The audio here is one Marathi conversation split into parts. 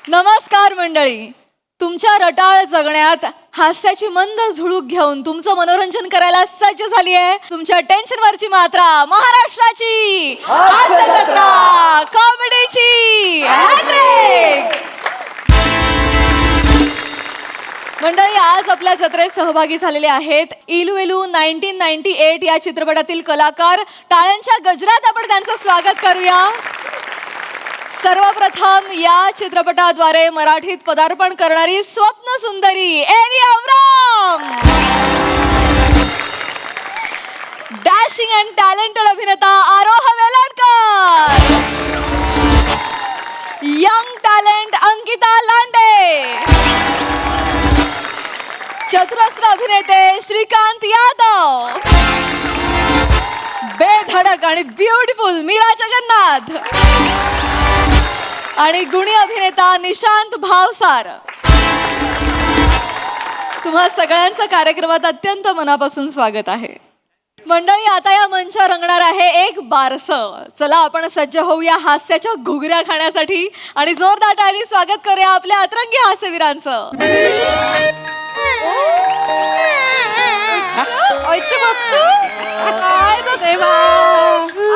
नमस्कार मंडळी. तुमच्या रटाळ जगण्यात हास्याची मंद झुळूक घेऊन तुमचं मनोरंजन करायला सज्ज झाली आहे तुमच्या टेन्शनवरची मात्रा महाराष्ट्राची हास्य जत्रा कॉमेडीची हॅट्रिक. मंडळी, आज आपल्या जत्रेत सहभागी झालेले आहेत इलू 1998 या चित्रपटातील कलाकार. टाळ्यांच्या गजरात आपण त्यांचं स्वागत करूया. सर्वप्रथम या चित्रपटाद्वारे मराठीत पदार्पण करणारी स्वप्न सुंदरी Avi Abram. Dashing and talented अभिनेता आरोह वेलणकर. Young talent Ankita Lande. चतुरस्र अभिनेते श्रीकांत यादव. बेधडक आणि ब्युटिफुल मीरा जगन्नाथ आणि गुणी अभिनेता निशांत भावसार. तुम्हा सगळ्यांचं कार्यक्रमात अत्यंत मनापासून स्वागत आहे. मंडळी, आता या मंचावर रंगणार आहे एक बारसं. चला आपण सज्ज होऊया हास्याच्या घुगऱ्या खाण्यासाठी आणि जोरदार टाळ्यांनी स्वागत करूया आपल्या अतरंगी हास्यवीरांचं.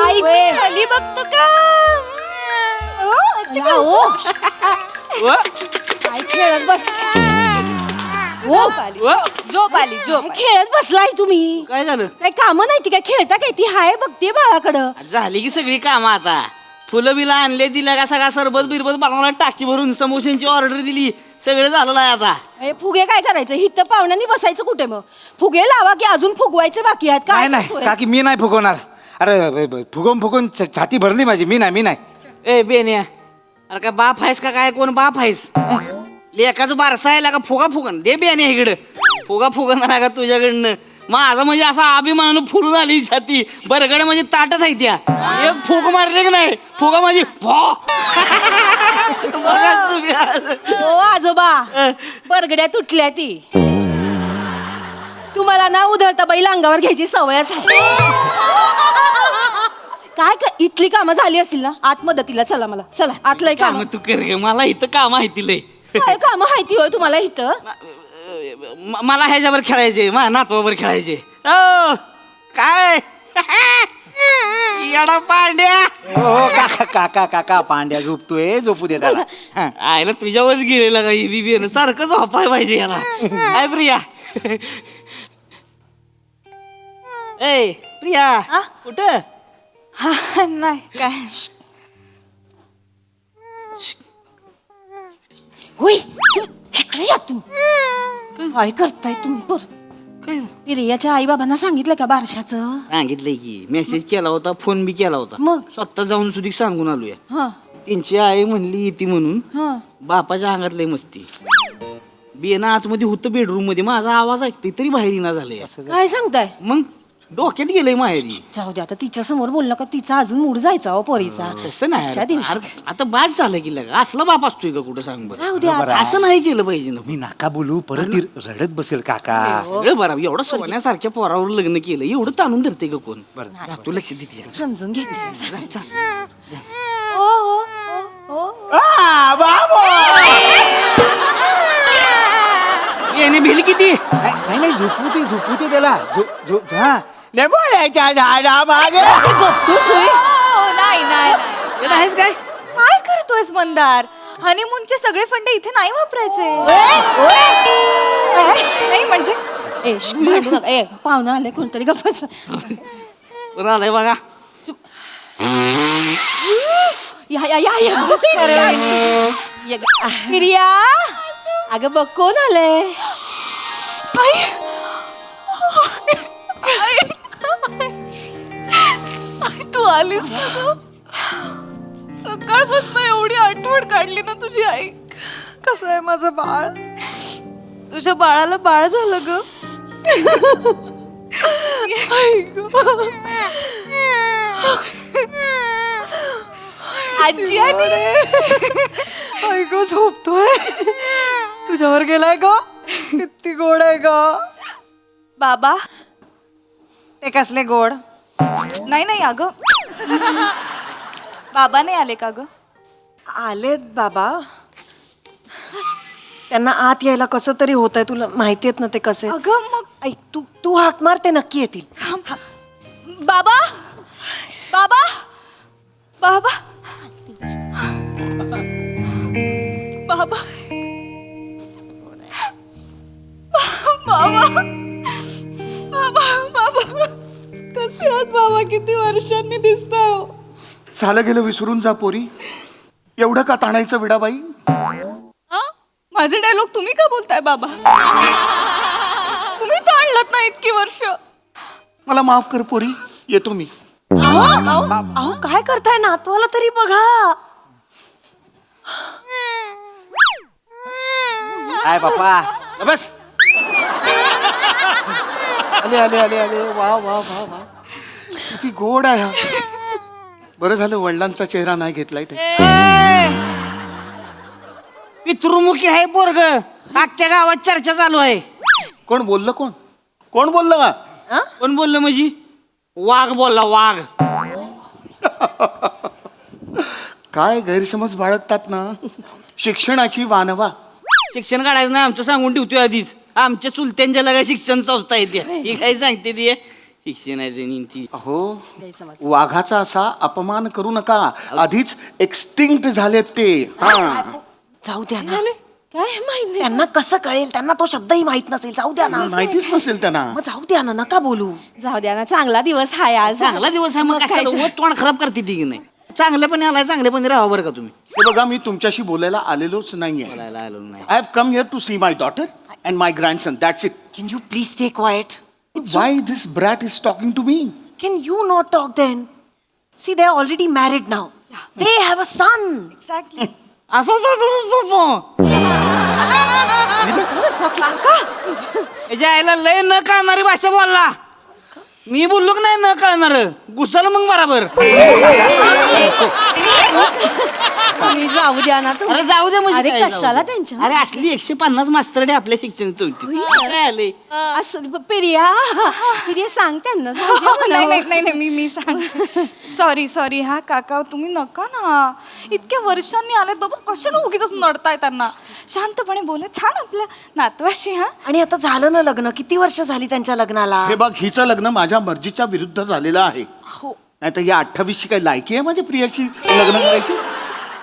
आईची खाली बघतो का? काय खेळत बस झोप आली झोप. खेळत बसलाय तुम्ही. काय झालं? काय काम नाही ती काय खेळता काय ती हाय बघते बाळाकडं. झाली की सगळी कामं आता. फुलं बिला आणले दिल्या का सगळा सरबत बिरबत बनवला टाकी भरून समोशांची ऑर्डर दिली सगळं झालेलं आहे आता. हे फुगे काय करायचं हिथं पाहुण्यांनी बसायचं कुठे मग फुगे लावा की अजून फुगवायचे बाकी आहेत काय नाही काकी मी नाही फुगवणार. अरे फुगवून छाती भरली माझी. मी नाही. ए बेन्या, अरे काय बाप आहेस का काय? कोण बाप आहेस? लेकाचं बारसा आहे का? फुगा फुगन दे बेन्या इकडं. फुगा फुगणार का तुझ्याकडनं? माझा म्हणजे असा अभिमानानं फुलून आली छाती. बरगड म्हणजे ताटच आहे त्या. एक फुग मारले की नाही फुगा माझी हो आजोबा बरगड्या तुटल्या ती. तुम्हाला ना उधळता बैल अंगावर घ्यायची सवयच आहे. काय इथली कामं झाली असतील ना आत मदतीला चला. मला चला आतलंय काम. तू कर गे, मला इथं काम आहे तिला. काय काम माहिती होय तुम्हाला इथं? मला ह्याच्यावर खेळायचे, माझ्या नातवावर खेळायचे. ओ काय येडा पांड्या. हो काका पांड्या झोपतोय. झोपू दे त्याला. आयला तुझ्यावरच गेलेला का बीबीएन सारखं झोपाय पाहिजे याला. काय प्रिया? ए प्रिया कुठं? नाही काय होय इकडे या तू. काय करताय तुम्ही? काय प्रियाच्या आई बाबांना सांगितलं का बारशाचं? सांगितलंय की मेसेज केला होता, फोन बी केला होता. मग? स्वतः जाऊन सुधी सांगून आलोय. हा त्यांची आई म्हणली येते म्हणून. हा बापाच्या अंगात लय मस्ती. बियाणं आतमध्ये होतं बेडरूम मध्ये. माझा आवाज ऐकते तरी बाहेर येणार झालंय. काय सांगताय? मग डोक्यात गेलंय माहेरी. जाऊ दे आता तिच्या समोर बोललं का तिचा अजून मूड जायचा हो पोरीचा. तसं नाही आजच्या दिवशी. अरे, आता बाद झालं की लगा असला बाप असतोय का कुठं? सांग बरं. जाऊ दे आता. असं नाही केलं पाहिजे ना. मी नाका बोलू परत ती रडत बसेल काका. सगळं बरं. एवढं सोन्यासारख्या पोरावर लग्न केलं एवढं ताणून धरते का कोण? बरं. जा, तू लक्ष दे तिच्या. समजून घेते. हो हो हो हो. येणे भेल किती? नाही झोपू दे त्याला. हा बोलायच्या झाडा मागे. हो, नाही नाही येणं आहेस काय? काय करतोयस मंदार? हनीमूनचे सगळे फंडे इथे नाही वापरायचे. नाही म्हणजे ए भांडू नका. ए पाहुणा आले कोणतरी गप्पच. बरं आलंय बघा. प्रिया अगं बघ कोण आलंय. तू आलीस ना ग? सकाळपासून एवढी आठवण काढली ना तुझी आई. कसं आहे माझं बाळ? तुझ्या बाळाला बाळ झालं ग. आजी ऐक झोपतोय. तुझ्यावर गेलाय ग. किती गोड आहे ग. बाबा ते कसले गोड. नाही नाही अगं बाबा नाही आले का ग? आलेत बाबा. त्यांना आत यायला कसं तरी होत आहे, तुला माहिती आहेत ना ते कसे. अगं मग ऐक, तू हाक मार, ते नक्की येतील. बाबा बाबा बाबा बाबा बाबा बाबा बाबा कसे आहात बाबा? किती वर्षांनी दिसताय हो. झालं गेलं विसरून जा पोरी. एवढं का ताणायचं विडाबाई? आ? माझे डायलॉग तुम्ही का बोलताय बाबा? तुम्ही ताणलत ना इतकी वर्ष. मला माफ कर पोरी, येतो मी. अहो काय करताय, नातवाला तरी बघा. काय बापा, बस. आले आले आले आले, वा वा वा वा, किती गोड आहे हा. बरं झालं वडिलांचा चेहरा नाही घेतलाय ते. पितृमुखी आहे पोरग. अख्ख्या गावात चर्चा चालू आहे. कोण बोललं? कोण कोण बोललं वा? कोण बोललं म्हणजे? वाघ बोलला, वाघ. काय गैरसमज बाळगतात ना. शिक्षणाची वानवा. शिक्षण काढायचं नाही आमचं सांगून ठेवतोय आधीच. आमच्या चुलत्यांच्या लगा शिक्षण संस्था येते. ही काय सांगते ती शिक्षणाची नीती. अहो, वाघाचा असा अपमान करू नका. आधीच एक्सटिंक्ट झालेत ते. हा, जाऊ द्या ना. काय माहिती त्यांना कसं कळेल? त्यांना तो शब्दही माहित नसेल. जाऊ द्या ना. माहितीच नसेल त्यांना. मग जाऊ द्या ना, नका बोलू. जाऊ द्या ना, चांगला दिवस हाय आज. चांगला दिवस आहे मग काय कशाला तर. तोंड खराब करते ती की नाही. चांगल्यापणे आलाय, चांगल्यापणे राहा बरं का तुम्ही. हे बघा, मी तुमच्याशी बोलायला आलेलोच नाहीये. बोलायला आलो नाही. I have come here to see my daughter and my grandson. That's it. Can you please stay quiet? Why this brat is talking to me? Can you not talk then? See, they are already married now. They have a son. Exactly. याच्या आईला लय न कळणारी भाषा बोलला. मी बोललो की नाही न कळणार, घुसल मग बराबर. तुम्ही जाऊ द्या ना अरे जाऊ दे म्हणजे अरे काय जाऊ कशाला दे? त्यांच्या? अरे असली 150 मास्तरडे आपल्या शिक्षण काय आले. असं प्रिया सांग त्यांना, जाऊ द्या नाही म्हणावं. नाही नाही नाही, मी सांग. सॉरी हा काका, तुम्ही नका ना. इतक्या वर्षांनी आलेत बाबा, कशाला उगीच नडताय त्यांना. शांतपणे बोला, छान आपल्या नातवाशी. हा आणि आता झालं ना लग्न. किती वर्ष झाली त्यांच्या लग्नाला? हे बघ, हिचं लग्न माझ्या मर्जीच्या विरुद्ध झालेलं आहे. हो. नाही तर या 28ची काही लायकी आहे माझ्या प्रियाची लग्न करायची?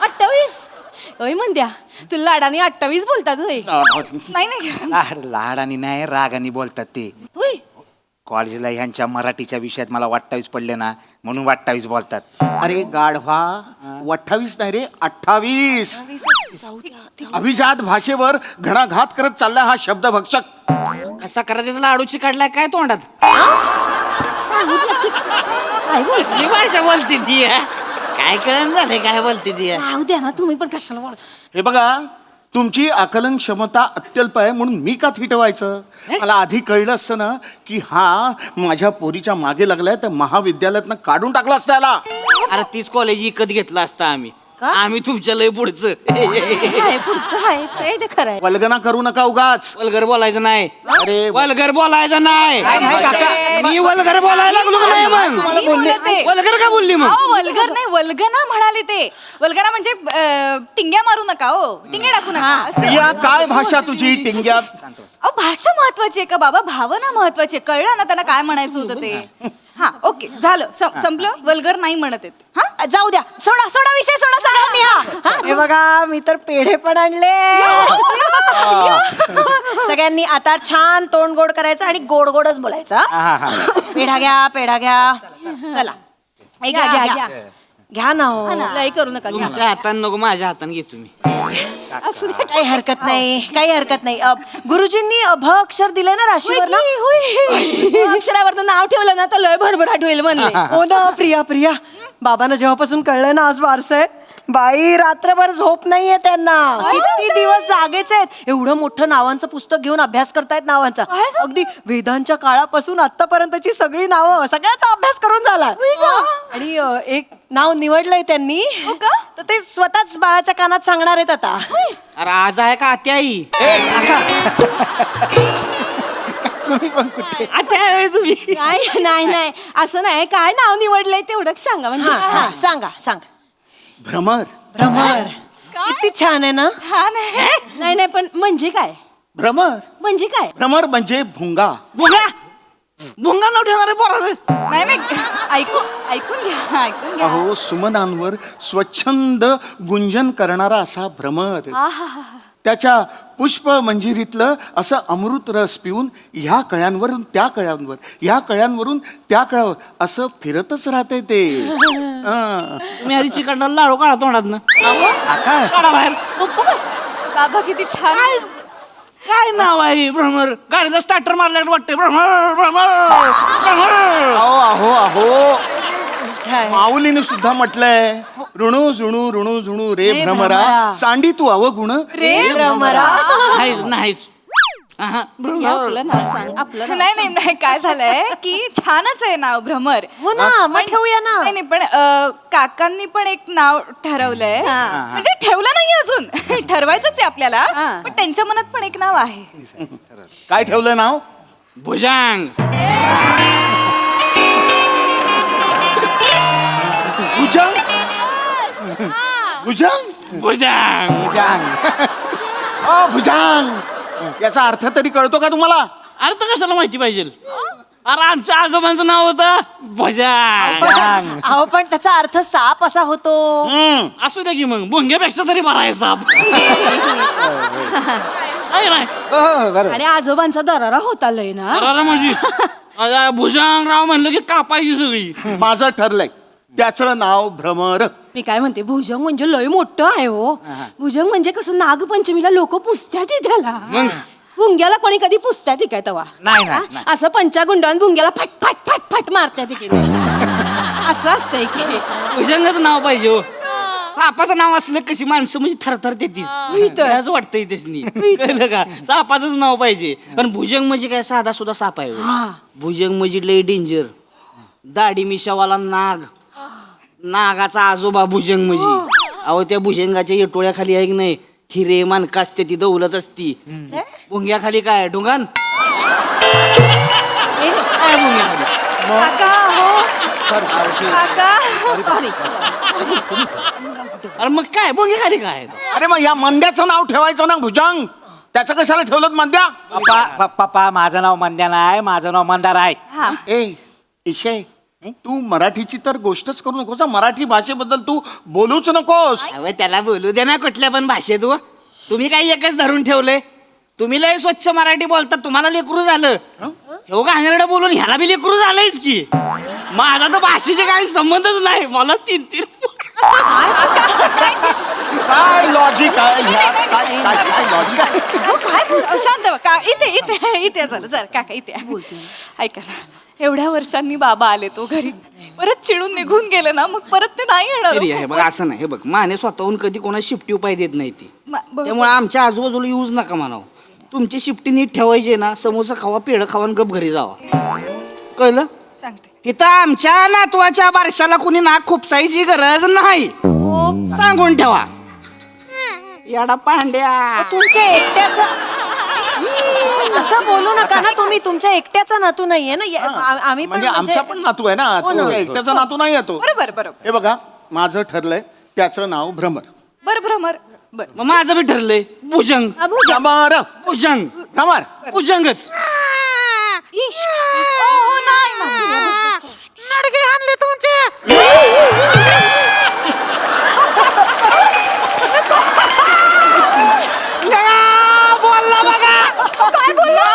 28? होय म्हणत्या, तुला लाडाने 28 बोलतात होय? नाही नाही लाड आणि नाही, रागाने बोलतात ते. होय. कॉलेजला ह्यांच्या मराठीच्या विषयात मला 28 पडले ना, म्हणून 28 बोलतात. अरे गाढवा, 28 नाही रे, 28. अभिजात भाषेवर घणाघात करत चालला हा शब्द भक्षक. कसा करायचा लाडूची काढलाय काय तोंडात? सांगू द्या की. काय बोल? कसली भाषा बोलते ती हा? काय कळण झालंय काय बोलते ती हा? जाऊ द्या ना, तुम्ही पण कशाला बोल. हे बघा, तुमची आकलन क्षमता अत्यल्प आहे म्हणून मी का थिटवायचं? मला आधी कळलं असतं ना की हा माझ्या पोरीच्या मागे लागलाय तर महाविद्यालयातनं काढून टाकला असता याला. अरे तीच कॉलेज विकत घेतला असता आम्ही. आम्ही तुमच्या लय पुढचं. काय पुढचं आहे ते खरं आहे. वल्गना करू नका उगाच. वल्गर बोलायचं नाही. अरे वल्गर बोलायचं नाही. काका, मी वल्गर बोलायला लागलो का नाही मग? मी बोलले ते. वल्गर का बोलली मग? अहो, वल्गर नाही, वल्गना म्हणाले ते. वल्गना म्हणजे टिंग्या मारू नका हो, टिंग्या टाकू नका असं. या काय भाषा तुझी टिंग्यात? अहो, भाषा महत्वाची आहे का बाबा? भावना महत्वाची आहे. कळलं ना त्यांना काय म्हणायचं होतं ते. हा ओके, झालं, संपलं. वल्गर नाही म्हणत आहेत. हा जाऊ द्या, सोडा सोडा विषय, सोडा सगळ्यांनी. हा हे बघा, मी तर पेढे पण आणले. सगळ्यांनी आता छान तोंड गोड करायचं आणि गोड गोडच बोलायचं. पेढा घ्या, पेढा घ्या. चला घ्या घ्या घ्या. घ्या ना हो. लई करू नका, घ्या. तुमच्या हाताने नको, माझ्या हाताने घे तुम्ही. असू द्या. काही हरकत नाही, काही हरकत नाही. गुरुजींनी भ अक्षर दिले ना राशीवर ना? अक्षरावर नाव ठेवलं ना तर लय भरभराट होईल म्हणले. हो ना. प्रिया प्रिया, बाबांना जेव्हापासून कळलं ना आज वारस आहे, बाई रात्रभर झोप नाहीये त्यांना. किती दिवस जागेच आहेत. एवढं मोठं नावांचं पुस्तक घेऊन अभ्यास करतायत नावांचा. अगदी वेदांच्या काळापासून आतापर्यंतची सगळी नावं, सगळ्याचा अभ्यास करून झाला. आणि एक नाव निवडलंय त्यांनी, तर ते स्वतःच बाळाच्या कानात सांगणार आहेत आता. अरे आज आहे का आत्या आई? आत्या आहे तुम्ही? नाही नाही नाही, असं नाही. काय नाव निवडलंय तेवढंच सांगा म्हणजे. सांगा सांगा. भ्रमर. भ्रमर. किती छान आहे ना. छान आहे. नाही नाही पण म्हणजे काय भ्रमर म्हणजे काय भ्रमर म्हणजे भुंगा. भुंगा भुंगा नाव ठेवणार आहे पोराचं. नाही नाही ऐकून घ्या ऐकून घ्या. अहो सुमनांवर स्वच्छंद गुंजन करणारा असा भ्रमर. त्याच्या पुष्प मंजिरीतलं असं अमृत रस पिऊन ह्या कळ्यांवरून त्या कळ्यांवर, ह्या कळ्यांवरून त्या कळ्यावर असं फिरतच राहते ते. हं. तुम्ही आधी चिकटला लाडू काढा तोंडात काय काढा बाहेर. बाबा किती छान. काय नाव आहे भ्रमर? गाडीला स्टार्टर मारल्यावर वाटतंय भ्रमर भ्रमर भ्रमर. अहो अहो अहो माऊलीने सुद्धा म्हटलंय ऋणू झुणू ऋणू झुणू रे भ्रमरा सांडी तू अवगुण रे भ्रमरा. नाहीच नाहीच. आहा, हे आपलं नाव सांग आपलं नाव. नाही नाही नाही काय झालंय की छानच आहे नाव भ्रमर. हो ना मग ठेवूया ना. नाही नाही, पण काकांनी पण एक नाव ठरवलंय. म्हणजे ठेवलं नाही अजून ठरवायचंच आहे आपल्याला. पण त्यांच्या मनात पण एक नाव आहे. काय ठेवलं नाव? भुजंग. भुजंग. भुजंग भुजंग. भुजंग याचा अर्थ तरी कळतो का तुम्हाला? अरे तर कशाला माहिती पाहिजे? अरे आमच्या आजोबांचं नाव होतं भुजंग. अहो पण त्याचा अर्थ साप असा होतो. असू द्या की मग भुंग्यापेक्षा तरी बरा आहे साप. आहे नाही? आणि आजोबांचा दरारा होता लय ना. अरे म्हणजे अरे भुजंगराव म्हणलं की कापायची सगळी. माझं ठरलंय त्याचं नाव भ्रमर. मी काय म्हणते भुजंग म्हणजे लय मोठं आहे हो. भुजंग म्हणजे कसं नागपंचमीला लोक पुसत्यात त्याला. मग? भुंग्याला कोणी कधी पुसत्यात काय तवा? नाही, नाही, हा? नाही. असं पंचागुंडावून भुंग्याला फट फट फट फट मारत्यात की नाही? असं असतंय की भुजंगच नाव पाहिजे हो. सापाचं नाव असलं कशी माणसं म्हणजे थरथर तेच असं वाटतंय त्यासनी. कळलं का? सापाचंच नाव पाहिजे. पण भुजंग म्हणजे काय साधा सुद्धा साप आहे हो. भुजंग म्हणजे लय डेंजर. दाढी मिशावाला नाग. नागाचा आजोबा भुजंग म्हणजे. अहो त्या भुजंगाच्या येटोळ्याखाली आहे की नाही हिरे मानका असते ती दौलत असती. भुंग्याखाली काय ढुंगान काय भुंग्याखाली? काका हो काका. अरे मग काय भुंग्याखाली काय? अरे मग या मंद्याचं नाव ठेवायचं ना भुजंग. त्याचं कशाला ठेवलं मंद्या? पप्पा माझं नाव मंद्या नाही, माझं नाव मंदार आहे. ए इशे तू मराठीची तर गोष्टच करू नकोस. मराठी भाषेबद्दल तू बोलूच नकोस. अहो त्याला बोलू दे ना कुठल्या पण भाषेत हो. तुम्ही काही एकच धरून ठेवलंय. तुम्ही लय स्वच्छ मराठी बोलता. तुम्हाला लेकरू झालं हो घाणेरडं बोलून ह्याला बी लेकरू झालंयच की. माझा तर भाषेचे काही संबंधच नाही. मला 3-3 काय लॉजिक आहे ह्या? काय लॉजिक आहे? काय शांत व्हा. का इथे इथे इथे झालं जर काका इथे ऐका ना. एवढ्या वर्षांनी बाबा आले तो घरी परत चिडून निघून गेले ना मग परत ते नाही येणार. तरी आहे बघ असं नाही. हे बघ माने स्वतःहून कधी कोणा शिफ्टी उपाय देत नाही ती. बरोबर. त्यामुळे आमच्या आजूबाजूला यूज नका म्हणावं. तुमची शिफ्टी नीट ठेवायची ना. समोसा खावा पेढं खावा आणि गप घरी जावा. कळलं? सांगते. इथं आमच्या नातवाच्या बारशाला कुणी नाक खुपसायची गरज नाही. सांगून ठेवा. याडा पांड्या. तुमच्या एकट्याचं असं बोलू नका ना तुम्ही. तुमच्या एकट्याचा नातू नाहीये ना. आम्ही पण म्हणजे आमचा पण नातू आहे ना. तुमच्या एकट्याचा नातू नाही येतो. बरोबर बरोबर. हे बघा माझं ठरलंय त्याचं नाव भ्रमर. बर भ्रमर. बर मग माझं बी ठरलंय भुजंग. भ्रमर भुजंग भ्रमर. भुजंगच. हो नाही ना. बोलला बघा. काय बोलला?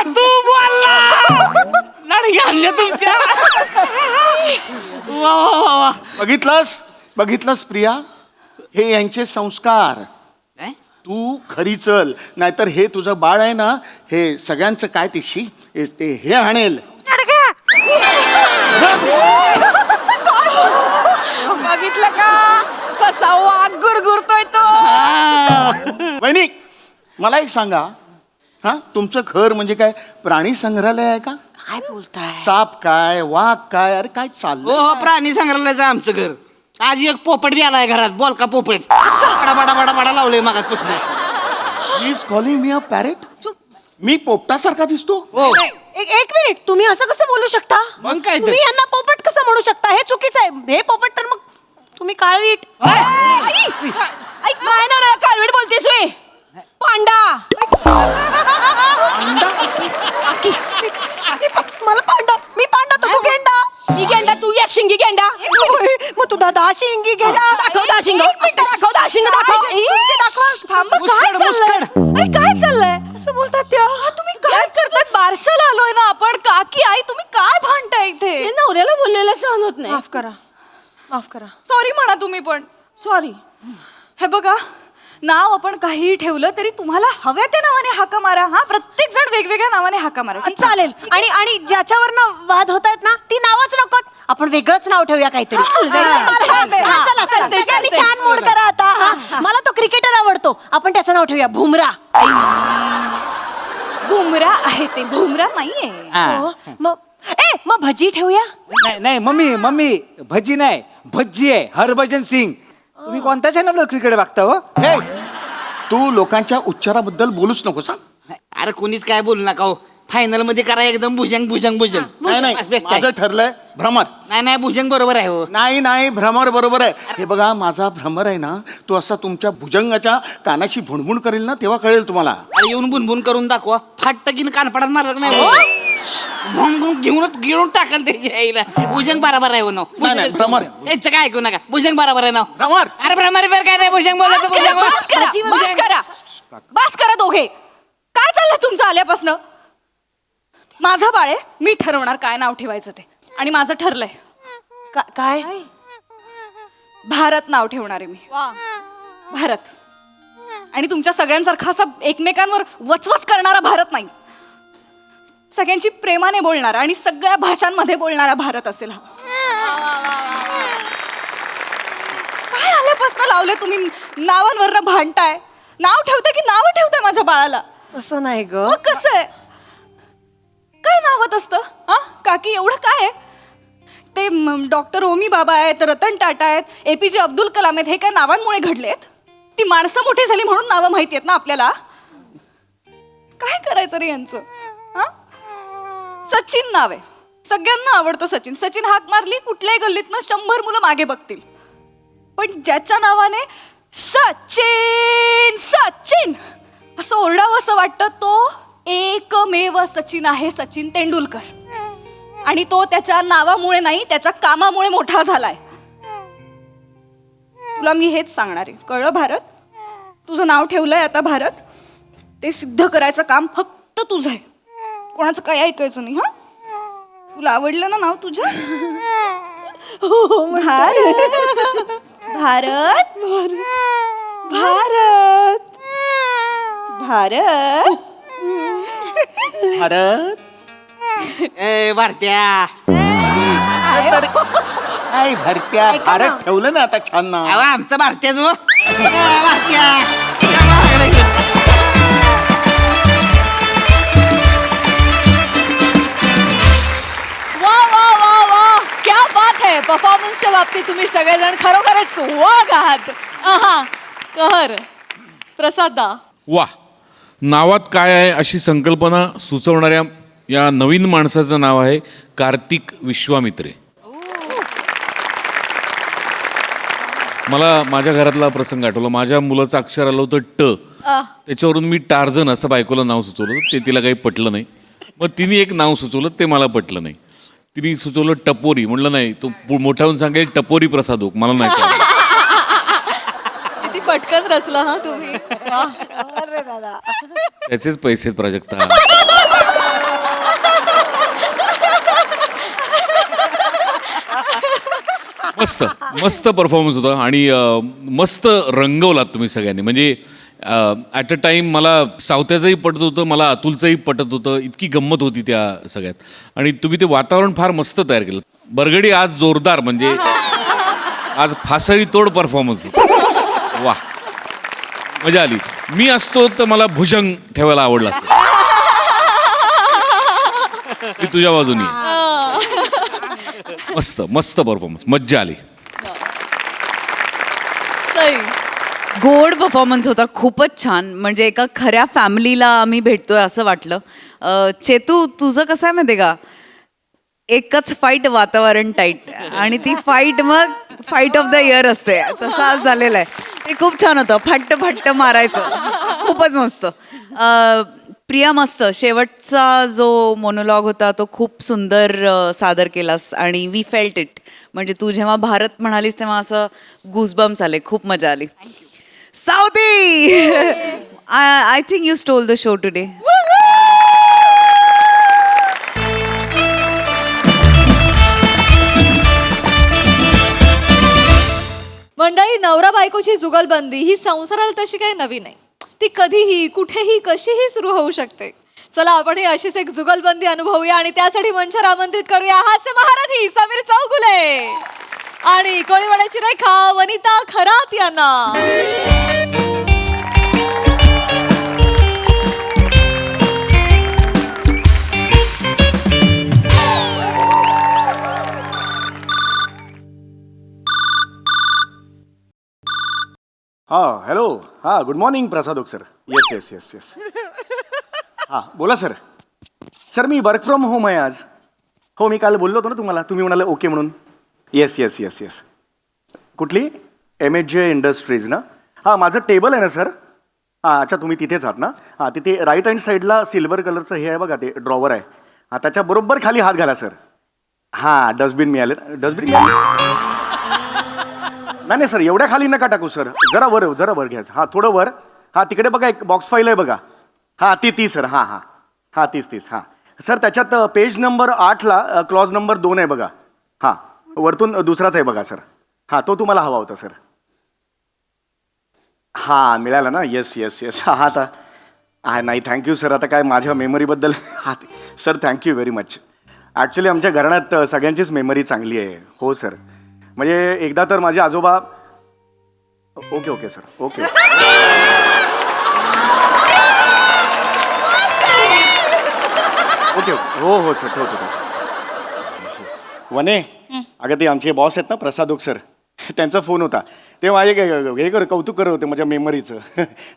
तू बोलला. लढी आणल्या तुमच्या. वा वा वा वा. बघितलंस प्रिया हे यांचे संस्कार. काय? तू खरी चल नाहीतर हे तुझं बाळ आहे ना हे सगळ्यांचं काय ते हे आणेल. बघितलं का कसा वाघ गुरगुरतोय तो. वहिनी मला एक सांगा हा तुमचं घर म्हणजे काय प्राणी संग्रहालय आहे का? काय बोलताय? साप काय वाघ काय अरे काय चाललं? हो हो प्राणी संग्रहालयाचं आमचं घर. आज एक पोपट बी आलाय घरात. बोल का पोपट. बडा बडा बडा बडा लावले मगात पुस्तक. He is calling me a parrot. मी पोपटासारखा दिसतो? हो एक मिनिट तुम्ही असं कसं बोलू शकता? मग काय तर? तुम्ही यांना पोपट कसं म्हणू शकता? हे चुकीचं आहे. हे पोपट तर मग तुम्ही काळवीट. नाही ना कालवेट बोलतेस होय. पांडा. मला पांडा, मी पांडा तर तू गेंडा. ही गेंडा तू एक शिंगी गेंडा. मग तू दहा शिंगी गेंडा. दाखव दहा शिंग. दाखव. थांबा, काय चाललंय? अरे काय चाललंय असं बोलतात त्या? तुम्ही काय करताय? बारशाला आलोय ना आपण. काकी आई तुम्ही काय भांडताय इथे? हे नवऱ्याला बोललेलं सहन होत नाही. माफ करा, माफ करा. सॉरी म्हणा तुम्ही पण. सॉरी. हे बघा, नाव आपण काहीही ठेवलं तरी तुम्हाला हव्या त्या नावाने हाका मारा. हा, प्रत्येक जण वेगवेगळ्या नावाने हाका मारा. ठीक आहे? चालेल. आणि ज्याच्यावर वाद होत आहेत ना ती नावच नकोत. आपण वेगळंच नाव ठेवूया काहीतरी. चला त्याच्याने छान मूड करा आता. मला तो क्रिकेटर आवडतो, आपण त्याचं नाव ठेवूया भुमरा. बुमरा आहे ते, भुमरा नाहीये. हा. मग भजी ठेवूया. नाही नाही मम्मी भजी नाही, भज्जी आहे. हरभजन सिंग. तुम्ही कोणत्या चॅनलवर क्रिकेट बघता हो? हे तू लोकांच्या उच्चाराबद्दल बोलूच नको सांग. अरे कोणीच काय बोलू नका हो. फायनल मध्ये करा एकदम भुजंग. नाही Best आहे. माझं ठरलंय भ्रमर. नाही भुजंग बरोबर आहे हो. नाही भ्रमर बरोबर आहे. हे बघा, माझा भ्रमर आहे ना, तो असा तुमच्या भुजंगाच्या कानाशी भुणभुण करेल ना, तेव्हा कळेल तुम्हाला. अरे येऊन बुनबुन करून दाखवा. फाटकीन कानपडात मारलं नाही हो. घेऊन टाकल त्याच्या आईला. भुजंग बरोबर आहे हो नाव. नाही, भ्रमर. याचं काय ऐकू नका. भुजंग बरोबर आहे नाव. भ्रमर. अरे भ्रमर काय नाही. भुजंग बोलायचं बस करा, भुजंग. बस करा, बस करा. बस करा दोघे. काय चाललंय तुमचं आल्यापासनं? माझं बाळ आहे, मी ठरवणार काय नाव ठेवायचं ते. आणि माझं ठरलंय, काय भारत नाव ठेवणार आहे मी. भारत. आणि तुमच्या सगळ्यांसारखा असा एकमेकांवर वचवच करणारा भारत नाही. सगळ्यांची प्रेमाने बोलणारा आणि सगळ्या भाषांमध्ये बोलणारा भारत असेल हा. काय आल्यापासून लावले तुम्ही नावांवरनं भांडताय? नाव ठेवताय की नावं ठेवताय माझ्या बाळाला? तसं नाही ग. मग कसं आहे? काय नावात असतं हा काकी? एवढं काय आहे ते? डॉक्टर ओमी बाबा आहेत, रतन टाटा आहेत, APJ अब्दुल कलाम आहेत. हे काय नावांमुळे घडलेत? ती माणसं मोठी झाली म्हणून नावं माहिती आहेत ना आपल्याला. काय करायचं रे यांचं? हा, सचिन नाव आहे, सगळ्यांना आवडतं सचिन. सचिन हाक मारली कुठल्याही गल्लीतनं 100 मुलं मागे बघतील. पण ज्याच्या नावाने सचिन सचिन असं ओरडावं असं वाटतं, तो एकमेव सचिन आहे, सचिन तेंडुलकर. आणि तो त्याच्या नावामुळे नाही, त्याच्या कामामुळे मोठा झालाय. तुला मी हेच सांगणार आहे, कळलं भारत? तुझं नाव ठेवलंय आता भारत, ते सिद्ध करायचं काम फक्त तुझं आहे. कोणाचं काही ऐकायचं नाही. हा, तुला आवडलं ना नाव तुझं? भारत भारत भारत भारत भारत. ए भारत्या. नाही भरत्या, भारत ठेवलं ना आता छान नाव. अहो, आमचं भारत्याच हो. भारत्या. वा वा वा वा, क्या बात है. परफॉर्मन्सच्या बाबतीत तुम्ही सगळेजण खरोखरच वाघ आहात. आहा, कहर. प्रसादा. वा, नावात काय आहे अशी संकल्पना सुचवणाऱ्या या नवीन माणसाचं नाव आहे कार्तिक विश्वामित्रे. मला माझ्या घरातला प्रसंग आठवला. माझ्या मुलाचं अक्षर आलं होतं ट. त्याच्यावरून मी टार्झन असं बायकोला नाव सुचवलं. ते तिला काही पटलं नाही. मग तिने एक नाव सुचवलं, ते मला पटलं नाही. तिने सुचवलं टपोरी. म्हणलं नाही, तो मोठा होऊन सांगेल टपोरी प्रसाद ओक, मला नाही कळलं. किती पटकन रचलं हा तुम्ही. वा. त्याचेच पैसे आहेत प्राजक्ता. मस्त मस्त परफॉर्मन्स होता आणि मस्त रंगवलात तुम्ही सगळ्यांनी. म्हणजे ॲट अ टाइम मला सावत्याचंही पटत होतं, मला अतुलचंही पटत होतं. इतकी गंमत होती त्या सगळ्यात. आणि तुम्ही ते वातावरण फार मस्त तयार केलं. बरगडी आज जोरदार, म्हणजे आज फासळी तोड परफॉर्मन्स. वा, मजा आली. मी असतो तर मला भुजंग ठेवायला आवडलं असतं. मी तुझ्या बाजूनी. मस्त मस्त परफॉर्मन्स, मज्जा आली. सई. गोड परफॉर्मन्स होता, खूपच छान. म्हणजे एका खऱ्या फॅमिलीला आम्ही भेटतोय असं वाटलं. चेतू, तुझं कसं आहे माहिती का, एकच फाईट वातावरण टाईट आणि ती फाईट मग फाईट ऑफ द इयर असते तसं आज झालेलं आहे. ते खूप छान होतं. फट्ट फट्ट मारायचं खूपच मस्त. प्रिया मस्त शेवटचा जो मोनोलॉग होता तो खूप सुंदर सादर केलास आणि वी फेल्ट इट. म्हणजे तू जेव्हा भारत म्हणालीस तेव्हा असं गुजबम्स आले. खूप मजा आली. Savati I think you stole the show today. मंडळी, नवरा बायकोची जुगलबंदी ही संसाराला तशी काही नवीन आहे. ती कधीही कुठेही कशीही सुरू होऊ शकते. चला आपण ही अशीच एक जुगलबंदी अनुभवूया आणि त्यासाठी मंचावर आमंत्रित करूया हास्य महारथी समीर चौगुले आणि कोळीवाड्याची रेखा वनिता खरात यांना. हां हॅलो. हां good morning Prasad sir. Yes yes yes yes. हां बोला सर. सर मी वर्क फ्रॉम होम आहे आज. हो मी काल बोललो होतो ना तुम्हाला. तुम्ही म्हणाले ओके म्हणून. Yes yes yes yes. कुठली MHJ इंडस्ट्रीज ना. हां माझं टेबल आहे ना सर. हां अच्छा तुम्ही तिथेच आहात ना. हां तिथे राईट हँड साईडला सिल्वर कलरचं हे आहे बघा ते ड्रॉवर आहे. हां त्याच्या बरोबर खाली हात घाला सर. हां डस्टबिन मिळाले. डस्टबिन मिळाले नाही सर एवढ्या खाली नका टाकू सर. जरा वर घ्यायचं. हां थोडं वर. हां तिकडे बघा एक बॉक्स फाईल आहे बघा. हां ती सर. हां हां हां तीस. हां सर त्याच्यात पेज नंबर 8ला क्लॉज नंबर 2 आहे बघा. हां वरतून दुसराच आहे बघा सर. हां तो तुम्हाला हवा होता सर. हां मिळाला ना. Yes yes yes. हां आता हां नाही थँक्यू सर. आता काय माझ्या मेमरीबद्दल हां sir thank you very much. Actually आमच्या घराण्यात सगळ्यांचीच मेमरी चांगली आहे. हो सर. म्हणजे एकदा तर माझे आजोबा. Okay sir okay. ओके हो सर ठेवतो. वने अगं ते आमचे बॉस आहेत ना प्रसाद सर त्यांचा फोन होता. ते माझे हे कौतुक करत होते माझ्या मेमरीचं.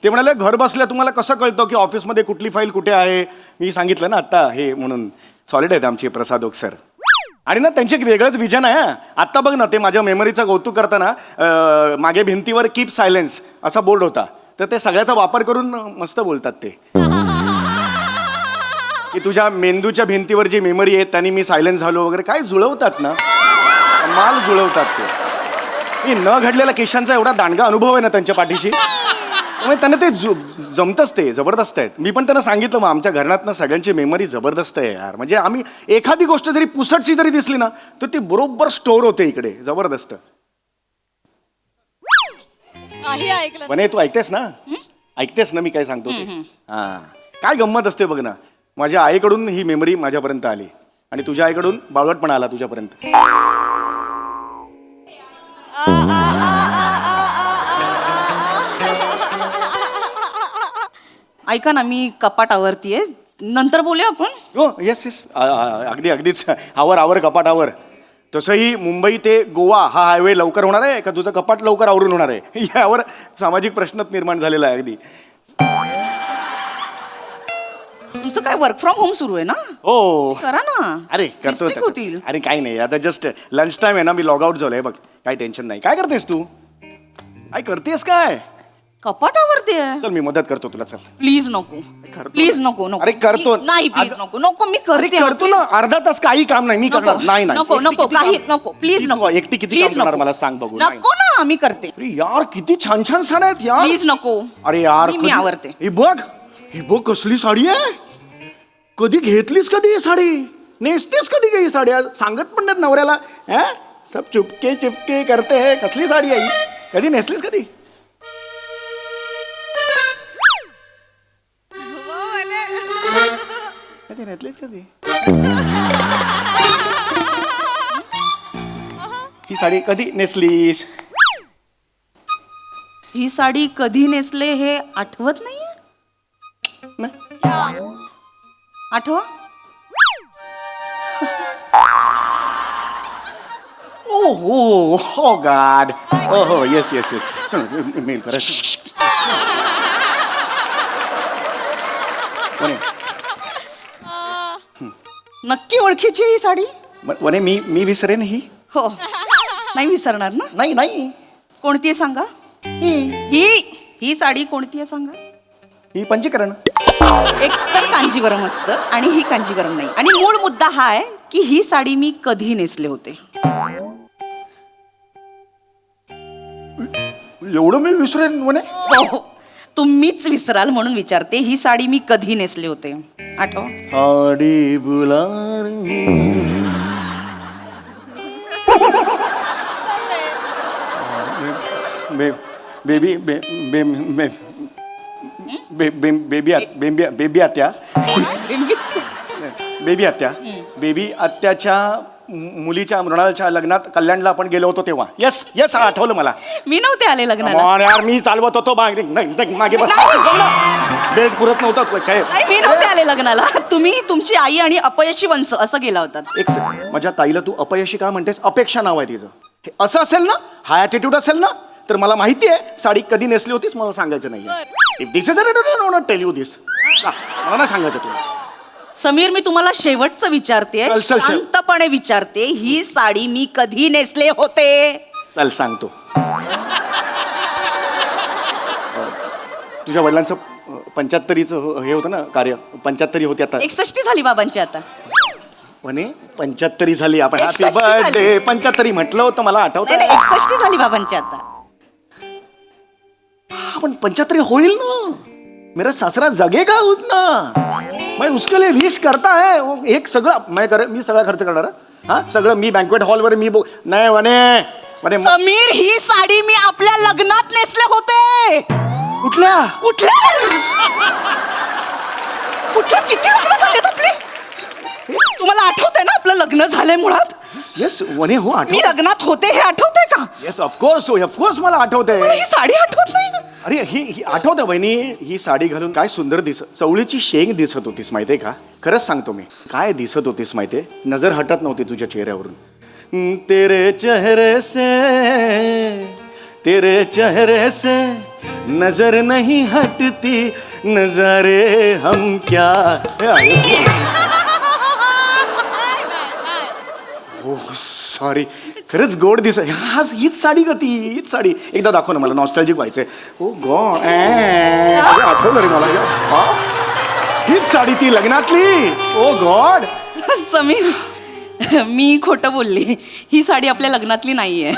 ते म्हणाले घर बसल्या तुम्हाला कसं कळतं की ऑफिसमध्ये कुठली फाईल कुठे आहे. मी सांगितलं ना आत्ता हे म्हणून. सॉलिड आहेत आमचे प्रसाद सर. आणि ना त्यांचे एक वेगळंच विजन आहे. आत्ता बघ ना ते माझ्या मेमरीचं कौतुक करताना मागे भिंतीवर कीप सायलेन्स असा बोर्ड होता. तर ते सगळ्याचा वापर करून मस्त बोलतात ते की तुझ्या मेंदूच्या भिंतीवर जी मेमरी आहे त्यांनी मी सायलेन्स झालो वगैरे. काय जुळवतात ना माल जुळवतात ते. मी न घडलेला केशांचा एवढा दांडगा अनुभव आहे ना त्यांच्या पाठीशी. त्यामुळे त्यांना ते जमतंच. ते जबरदस्त आहेत. मी पण त्यांना सांगितलं मग आमच्या घरात ना सगळ्यांची मेमरी जबरदस्त आहे यार. म्हणजे आम्ही एखादी गोष्ट जरी पुसटशी जरी दिसली ना तर ती बरोबर स्टोअर होते इकडे. जबरदस्त. काही ऐकलं पण तू ऐकतेस ना. ऐकतेस ना मी काय सांगतो ते. हां काय गंमत असते बघ ना. माझ्या आईकडून ही मेमरी माझ्यापर्यंत आली आणि तुझ्या आईकडून बावळटपणा आला तुझ्यापर्यंत. ऐका ना मी कपाटावरती आहे. नंतर बोलूया आपण. हो येस येस अगदीच. आवर कपाटावर. तसंही मुंबई ते गोवा हा हायवे लवकर होणार आहे का तुझं कपाट लवकर आवरून होणार आहे यावर सामाजिक प्रश्नच निर्माण झालेला आहे. अगदी तुमचं काय वर्क फ्रॉम होम सुरू आहे ना. हो करा ना. अरे करतो Mistake त्याच्यात. होतील. अरे काही नाही आता जस्ट लंच टाइम आहे ना. मी लॉग आउट झालोय बघ. काही टेन्शन नाही. काय करतेस तू. काय करतेस काय. कपाटावरती आहे. चल मी मदत करतो तुला. चल प्लीज नको. करतो. प्लीज नको. अरे करतो. नाही प्लीज नको मी अरे करते. करतो ना. अर्धा तास काही काम नाही मी करणार. नाही नको एकटी किती काही काम- नको प्लीज नको. एकटी किती काम करणार मला सांग बघू. नाही. नको ना मी करते. अरे यार किती छान छान साड्या आहेत यार. प्लीज नको. अरे यार मी कधी- आवडते. ही बघ कसली साडी आहे. कधी घेतलीस कधी ही साडी. नेसतेस कधी ही साडी. सांगत पण नाहीत नवऱ्याला. सब चुपके चिपके करते है. कसली साडी आहे ही? कधी नेसलीस कधी. कधी नेसलीस कधी. ही साडी कधी नेसलीस. ही साडी कधी नेसले हे आठवत नाहीये. नाही. आठवा. Oh God. Oh yes. Mail करा. नक्की ओळखीची ही साडी. वने मी विसरेन ही हो नाही विसरणार ना. नाही नाही कोणती आहे सांगा. ही ही साडी कोणती आहे सांगा. ही पंचीकरण. एक तर कांजीवरम असतं आणि ही कांजीवरम नाही. आणि मूळ मुद्दा हा आहे की ही साडी मी कधी नेसले होते. एवढं मी विसरेन वने. हो तुम्हीच विसराल म्हणून विचारते. ही साडी मी कधी नेसले होते आठव. साडी बुलार बेबी बेबी आत्या बेबी आत्याच्या मुलीच्या मृणालच्या लग्नात कल्याणला आपण गेलो होतो तेव्हा. येस येस आठवलं मला. मी नव्हते आले लग्नाला. Come on यार मी चालवत होतो मागे बस. बेग पुरत नव्हतं काय. नाही मी नव्हते आले लग्नाला. तुम्ही तुमची आई आणि अपयशी वंश असं गेला होतात. एक सेकंड. माझ्या ताईला तू अपयशी का म्हणतेस. अपेक्षा नाव आहे तिचं. हे असं असेल ना हा ॲटिट्यूड असेल ना तर मला माहिती आहे साडी कधी नेसली होतीस मला सांगायचं नाही. If this is tell you this मला नाही सांगायचं तुला. समीर मी तुम्हाला शेवटचं विचारते. चल, चल, चल. शांतपणे विचारते. ही साडी मी कधी नेसले होते. चल सांगतो. तुझ्या वडिलांचं 75चं हे होतं ना कार्य. 75 होते आता. 61 झाली बाबांची आता. म्हणे 75 झाली. आपण हॅपी 61 झाली. बर्थडे 75 म्हटलं होतं मला आठवतं. नाही 61 झाली बाबांची आता. पण 75 होईल ना. मेरा सासरा जगेगा उतना. मैं उसके लिए विश करता है. वो एक सगळं मी सगळा खर्च करणार. हा सगळं मी बँक्वेट हॉलवर मी नाही म्हणे समीर ही साडी मी आपल्या लग्नात नेसले होते. कुठल्या कुठल्या कुठल्या किती लग्न झालेत आपले. तुम्हाला आठवतंय ना आपलं लग्न झालंय मुळात. येस वने हो मी लग्नात होते हे आठवतंय का. येस ऑफकोर्स मला आठवतंय. मला ही साडी आठवत नाही. अरे ही आठवतं बहिणी. ही साडी घालून काय सुंदर चवळीची शेंग दिसत होतीस माहितीये का. खरंच सांगतो मी काय दिसत होतीस माहितीये. नजर हटत नव्हती तुझ्या चेहऱ्यावरून. तेरे चेहरे से नजर नहीं हटती नजारे हम क्या. हो सॉरी खरंच गोड दिस. हीच साडी गती हीच साडी. एकदा दाखव ना मला नॉस्टॅल्जिक व्हायचंय. ओ गॉड आठवलं रे मला. हीच साडी ती लग्नातली. ओ गॉड. समीर मी खोटं बोलली. ही साडी आपल्या लग्नातली नाहीये.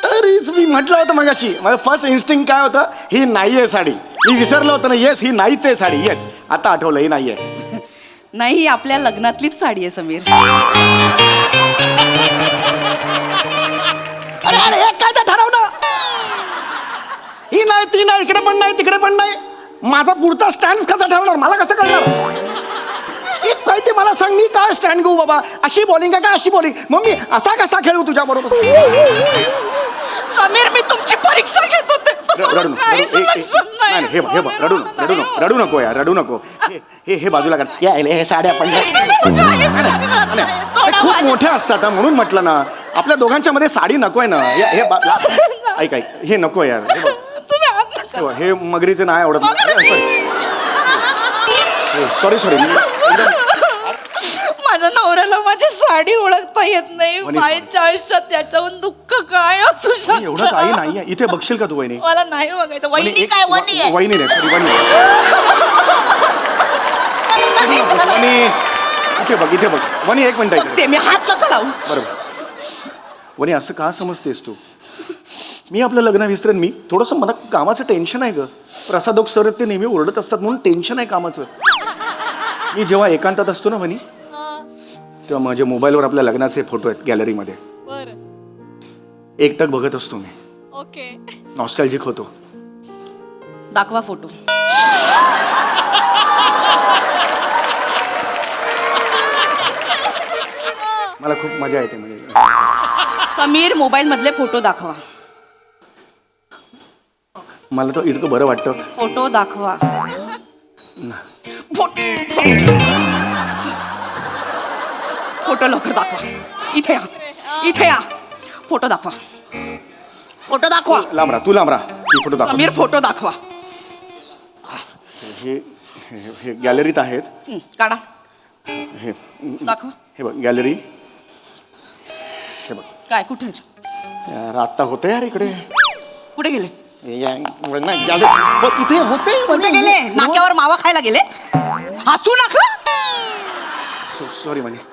तरीच मी म्हटलं होतं मगाशी. माझं फर्स्ट इन्स्टिंग काय होतं ही नाहीये साडी. मी विसरलं होतं ना. येस ही नाहीच आहे साडी. येस आता आठवलं ही नाहीये. नाही ही आपल्या लग्नातलीच साडी आहे समीर. अरे अरे एक काय तर ठरव ना. ही नाही ती नाही इकडे पण नाही तिकडे पण नाही. माझा पुढचा स्टँड कसा ठरवणार मला कसं कळणार. काय ते मला सांग. मी काय स्टँड घेऊ बाबा. अशी बॉलिंग आहे का अशी बॉलिंग. मग मी असा कसा खेळू तुझ्या बरोबर. समीर मी तुमची परीक्षा घेत होते. रडू नको यार रडू नको. हे बाजूला काढ. हे साड्या पण खूप मोठ्या असतात म्हणून म्हटलं ना. आपल्या दोघांच्या मध्ये साडी नकोय ना. ऐक हे नको यार. हे मगरीचे नाही आवडत. सॉरी माझ्या नवऱ्याला माझी साडी ओळखता येत नाही. माझ्या आयुष्यात त्याच्याहून दुःख काय असू शकतं. एवढं काही नाहीये. इथे बघशील का तू वहिनी. मला नाही बघायचं. वहिनी काय वहिनी आहे. वहिनी नाही वहिनी इथे बघ वहिनी एक मिनिट ते मी हात नका लावू. बरोबर. वहिनी असं का समजतेस तू. मी आपलं लग्न विसरेन. मी थोडंसं मला कामाचं टेन्शन आहे ग. प्रसादोक सर ते नेहमी ओरडत असतात म्हणून टेन्शन आहे कामाचं. मी जेव्हा एकांतात असतो ना वहिनी तेव्हा माझ्या मोबाईलवर आपल्या लग्नाचे फोटो आहेत गॅलरीमध्ये. एकटक बघत असतो मी. ओके नॉस्टॅल्जिक होतो. दाखवा फोटो. मला खूप मजा येते म्हणजे. समीर मोबाईल मधले फोटो दाखवा. मला तर इतकं बरं वाटतं. फोटो दाखवा. फोटो लवकर दाखवा. इथे या फोटो दाखवा. फोटो दाखवा. लांब राहा, तू लांब राहा. ती फोटो दाखव. समीर फोटो दाखवा. हे गॅलरीत आहेत. काढा. हे दाखवा. हे बघ गॅलरी. हे बघ काय कुठे यार आता होतं यार इकडे. कुठे गेले? इथे होते कुठे गेले? नाक्यावर मावा खायला गेले? हसू नका. सॉरी म्हणे.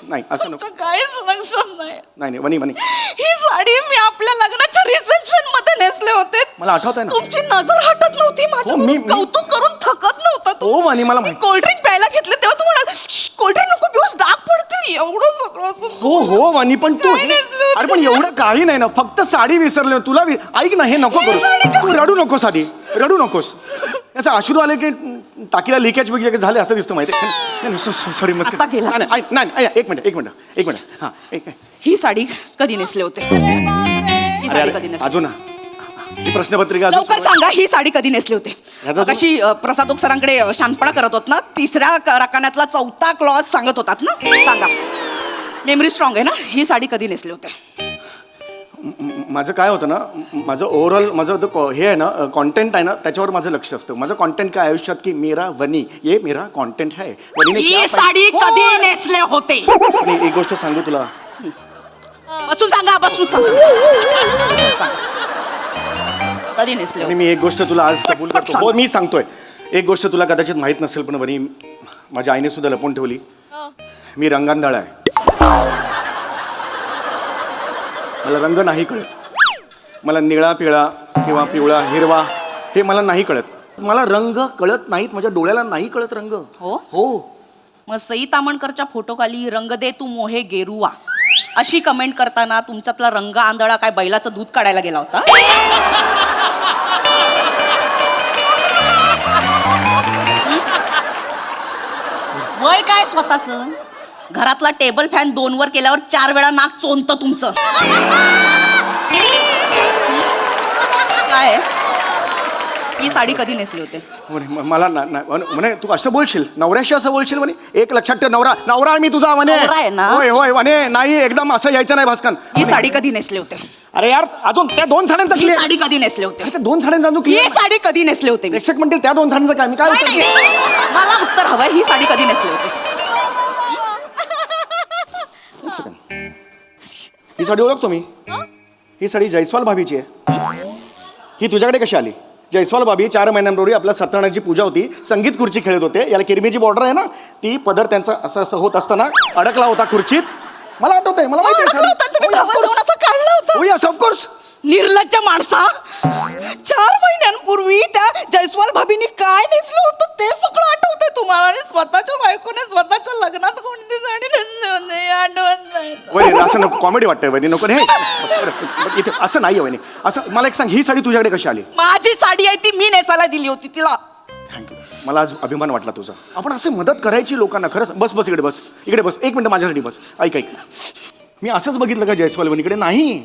नाही असं नको. काहीच लक्षात नाही. नाही वनी वनी ही साडी मी आपल्या लग्नाच्या रिसेप्शन मध्ये नेसले होते. मला आठवतंय ना. तुमची नजर हटत नव्हती माझ्या. हो, मी- कौतुक करून थकत नव्हता तू. हो वनी मला मी माहिती. कोल्ड्रिंक प्यायला घेतले तेव्हा तू म्हणाल कोल्ड्रिंक नको पिऊस डाग पडतील एवढं सगळं असून हो हो वनी पण तू काय नेसलं होतं? अरे पण एवढं काही नाही ना, फक्त साडी विसरले तुला. ऐक ना, हे नको ही साडी करू. कशी- तू रडू नकोस आधी, रडू नकोस. याचं अश्रू आले की टाकीला लिकेज वगैरे झाले असं दिसतं माहिती. सॉरी मस्त. आता गेला. नाही एक मिनिट हा एक ही साडी कधी नेसले होते? ही साडी कधी नेसले? अजून ही प्रश्नपत्रिका अजून लवकर सांगा, ही साडी कधी नेसले होते? ह्याचा तो- कशी प्रसाद सरांकडे शांतपणा करत होत ना, तिसऱ्या रकान्यातला चौथा क्लॉज सांगत होतात ना. सांगा, मेमरी स्ट्रॉंग आहे ना. ही साडी कधी नेसले होते? माझं काय होतं ना, माझं ओव्हरऑल माझं हे आहे ना, कॉन्टेंट आहे ना, त्याच्यावर माझं लक्ष असतं. माझं कॉन्टेंट काय आयुष्यात की मेरा वनी, ये मेरा कॉन्टेंट है. वनीने क्या ही साडी हो. कधी नेसले होते? मी एक गोष्ट सांगू तुला. बसून सांगा, बसून सांगा. कधी नेसले आणि होते? मी एक गोष्ट तुला आज कबूल पटपट करतो. सांग. हो मी सांगतोय. एक गोष्ट तुला कदाचित माहित नसेल पण वनी माझ्या आईने सुद्धा लपवून ठेवली. मी रंगांधाळ आहे. मला रंग नाही कळत. मला निळा पिळा किंवा पिवळा हिरवा हे मला नाही कळत. मला रंग कळत नाहीत. माझ्या डोळ्याला नाही कळत रंग. हो? हो मग सई तामणकरच्या फोटोखाली रंग दे तू मोहे गेरुवा अशी कमेंट करताना तुमच्यातला रंग आंधळा काय बैलाचं दूध काढायला गेला होता? वय काय स्वतःच? घरातला टेबल फॅन 2 वर केल्यावर 4 वेळा नाक चोंत तुमचं. काय ही साडी कधी नेसली होते? मला म्हणे तू असं बोलशील, नवऱ्याशी असं बोलशील म्हणे. एक लक्षात ठेव, नवरा मी तुझा म्हणे. नवरा आहे ना? होय होय म्हणे. नाही एकदम असं यायचं नाही भास्कन. ही साडी कधी नेसले होते? अरे यार अजून त्या 2 साड्यांचा ही clear- साडी कधी नेसले होते? अरे त्या 2 साड्यांचा तू ही clear- साडी कधी नेसले होते? प्रेक्षक म्हणतील त्या 2 साड्यांचं काय मी काय नाही, उत्तर देऊ? नाही. मला उत्तर हवंय. ही साडी कधी नेसले होते? एक सेकंड. ही साडी ओळखतो मी. ही साडी जयस्वाल भाभीची आहे. ही तुझ्याकडे कशी आली? जयस्वाल भाभी 4 महिन्यांपूर्वी आपल्या सत्यनारायणची पूजा होती. संगीत खुर्ची खेळत होते. याला किरमीची बॉर्डर आहे ना, ती पदर त्यांचा असं असं होत असताना अडकला होता खुर्चीत. मला आठवतंय, मला माहिती अडकला होता? तुम्ही धावत जाऊन असं काढलं होतं? ऑफकोर्स. निर्लज्ज माणसा. 4 महिन्यांपूर्वी त्या जयस्वाल भाभीनी काय नेसलं होतं ते सगळं आठवतंय तुम्हाला. आणि स्वतःच्या बायकोने स्वतःच्या लग्नात कोणती साडी नेसली होती आठवत नाही. वहिनी असं नको, कॉमेडी वाटतंय वहिनी, नको रे. इथे असं नाही वहिनी. असं मला एक सांग, ही साडी तुझ्याकडे कशी आली? माझी साडी आहे ती मी नेसायला दिली होती तिला. थँक्यू. मला आज अभिमान वाटला तुझा. आपण असे मदत करायची लोकांना. खरंच. बस बस इकडे बस, इकडे बस. 1 मिनिट माझ्यासाठी बस. ऐक ऐक. मी असंच बघितलं का जयस्वाल वहिनीकडे? नाही,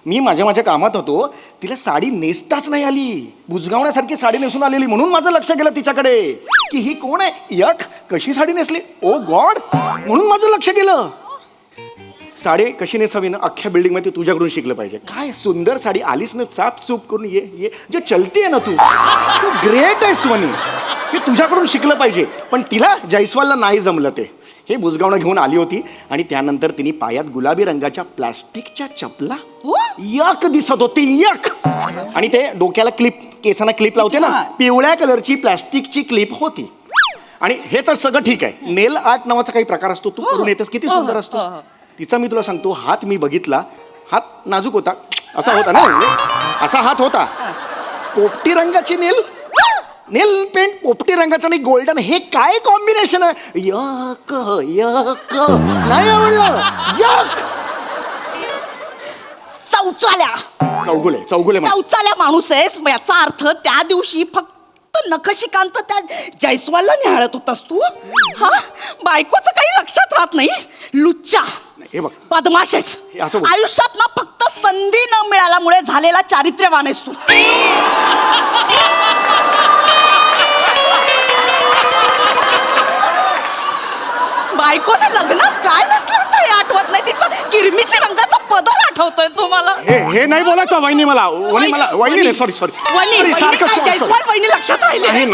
मी माझ्या कामात होतो. तिला साडी नेसताच नाही आली. बुजगावण्यासारखी साडी नेसून आलेली. म्हणून माझं लक्ष गेलं तिच्याकडे की ही कोण आहे. यक कशी साडी नेसली. ओ गॉड. म्हणून माझं लक्ष गेलं. साडी कशी नेसावी ना, अख्ख्या बिल्डिंग मध्ये तुझ्याकडून शिकलं पाहिजे. काय सुंदर साडी आलीस ना, चाप चूप करून ये जे चलते ना तू ग्रेट आहेस वनी. हे तुझ्याकडून शिकलं पाहिजे. पण तिला जयस्वालला नाही जमलं ते. हे बुजगावणं घेऊन आली होती आणि त्यानंतर तिने पायात गुलाबी रंगाच्या प्लास्टिकच्या चपला यक दिसत होती. यक. आणि ते डोक्याला क्लिप, केसांना क्लिप लावते ना, पिवळ्या कलरची प्लास्टिकची क्लिप होती. आणि हे तर सगळं ठीक आहे. नेल आर्ट नावाचा काही प्रकार असतो, तू करून येतेस, किती सुंदर असतो. तिचा मी तुला सांगतो, हात मी बघितला. हात नाजूक होता, असा होता ना, असा हात होता. पोपटी रंगाची नेल पेंट पोपटी रंगाचा आणि गोल्डन, हे काय कॉम्बिनेशन आहे. यक यक नाही आवडलं. यक. चौगुले चौचाल्या माणूस आहेस. याचा अर्थ त्या दिवशी फक्त नखशिकांत त्या जयस्वालला निहाळत होतास तू. हा, बायकोचं काही लक्षात राहत नाही. लुच्चा, हे बघ बदमाश आहेस. हे असं बोल. आयुष्यात ना फक्त संधी न मिळाल्यामुळे झालेला चारित्र्यवान आहेस तू. बायकोने लग्नात काय नसलं होतं हे आठवत नाही. तिचा किरमीची रंगाचा पदर आठवतोय तुम्हाला. हे नाही बोलायचं वहिनी मला वहिनी नाही सॉरी वहिनी सारखं काय, जयस्वाल वहिनी लक्षात राहिले.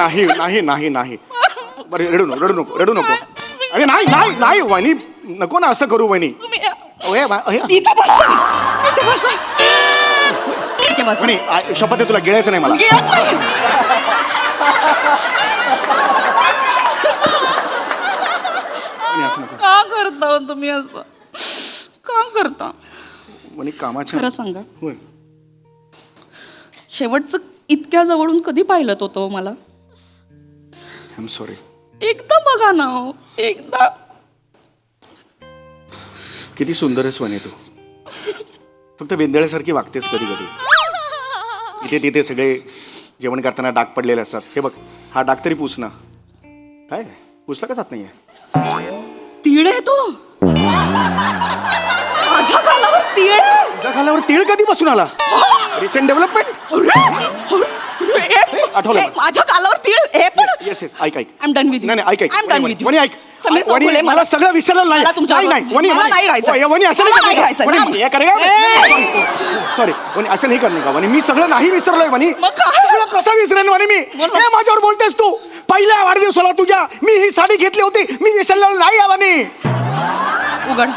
नाही बरं रडू नको अरे नाही वहिनी नको ना असं करू वहिनी. इथं बसा. वहिनी शपथ आहे तुला गिळायचं नाही मला. गिळत नाही. वहिनी, असं नको का करता हो तुम्ही असं? का करता? वहिनी कामाच्या खरं सांगा, होय शेवटचं इतक्या जवळून कधी पाहिलं होतं मला? I am sorry. एकदा बघा ना हो, एकदा. किती सुंदर आहेस वहिनी तू. फक्त वेंदळ्यासारखी वागतेस कधी कधी. इथे तिथे सगळे जेवण करताना डाग पडलेले असतात. हे बघ हा डाग तरी पुस ना. काय पुसला का जात नाहीये? तीळ आहे तो. माझ्या गालावर तीळ आहे. तुझ्या खालावर तीळ कधी बसून आला? Recent development. आठवलं मला. माझ्या गालावर तीळ हे पण. येस ऐक I'm done with you. नाही ऐक I'm done with you. वनी ऐक समीर वनी चौगुले, मला सगळं विसरलं नाही. मला तुमच्यावर- वनी मला नाही राहायचं. वनी असं मला नाही राहायचं. सॉरी वनी असं नाही करू नका वनी. मी सगळं नाही विसरलोय वनी. मग काय? सगळं कसं विसरेन वनी मी? हे माझ्यावर बोलतेस तू. पहिल्या वाढदिवसाला तुझ्या मी ही साडी घेतली होती. मी विसरलो नाही आहे वनी. उघड.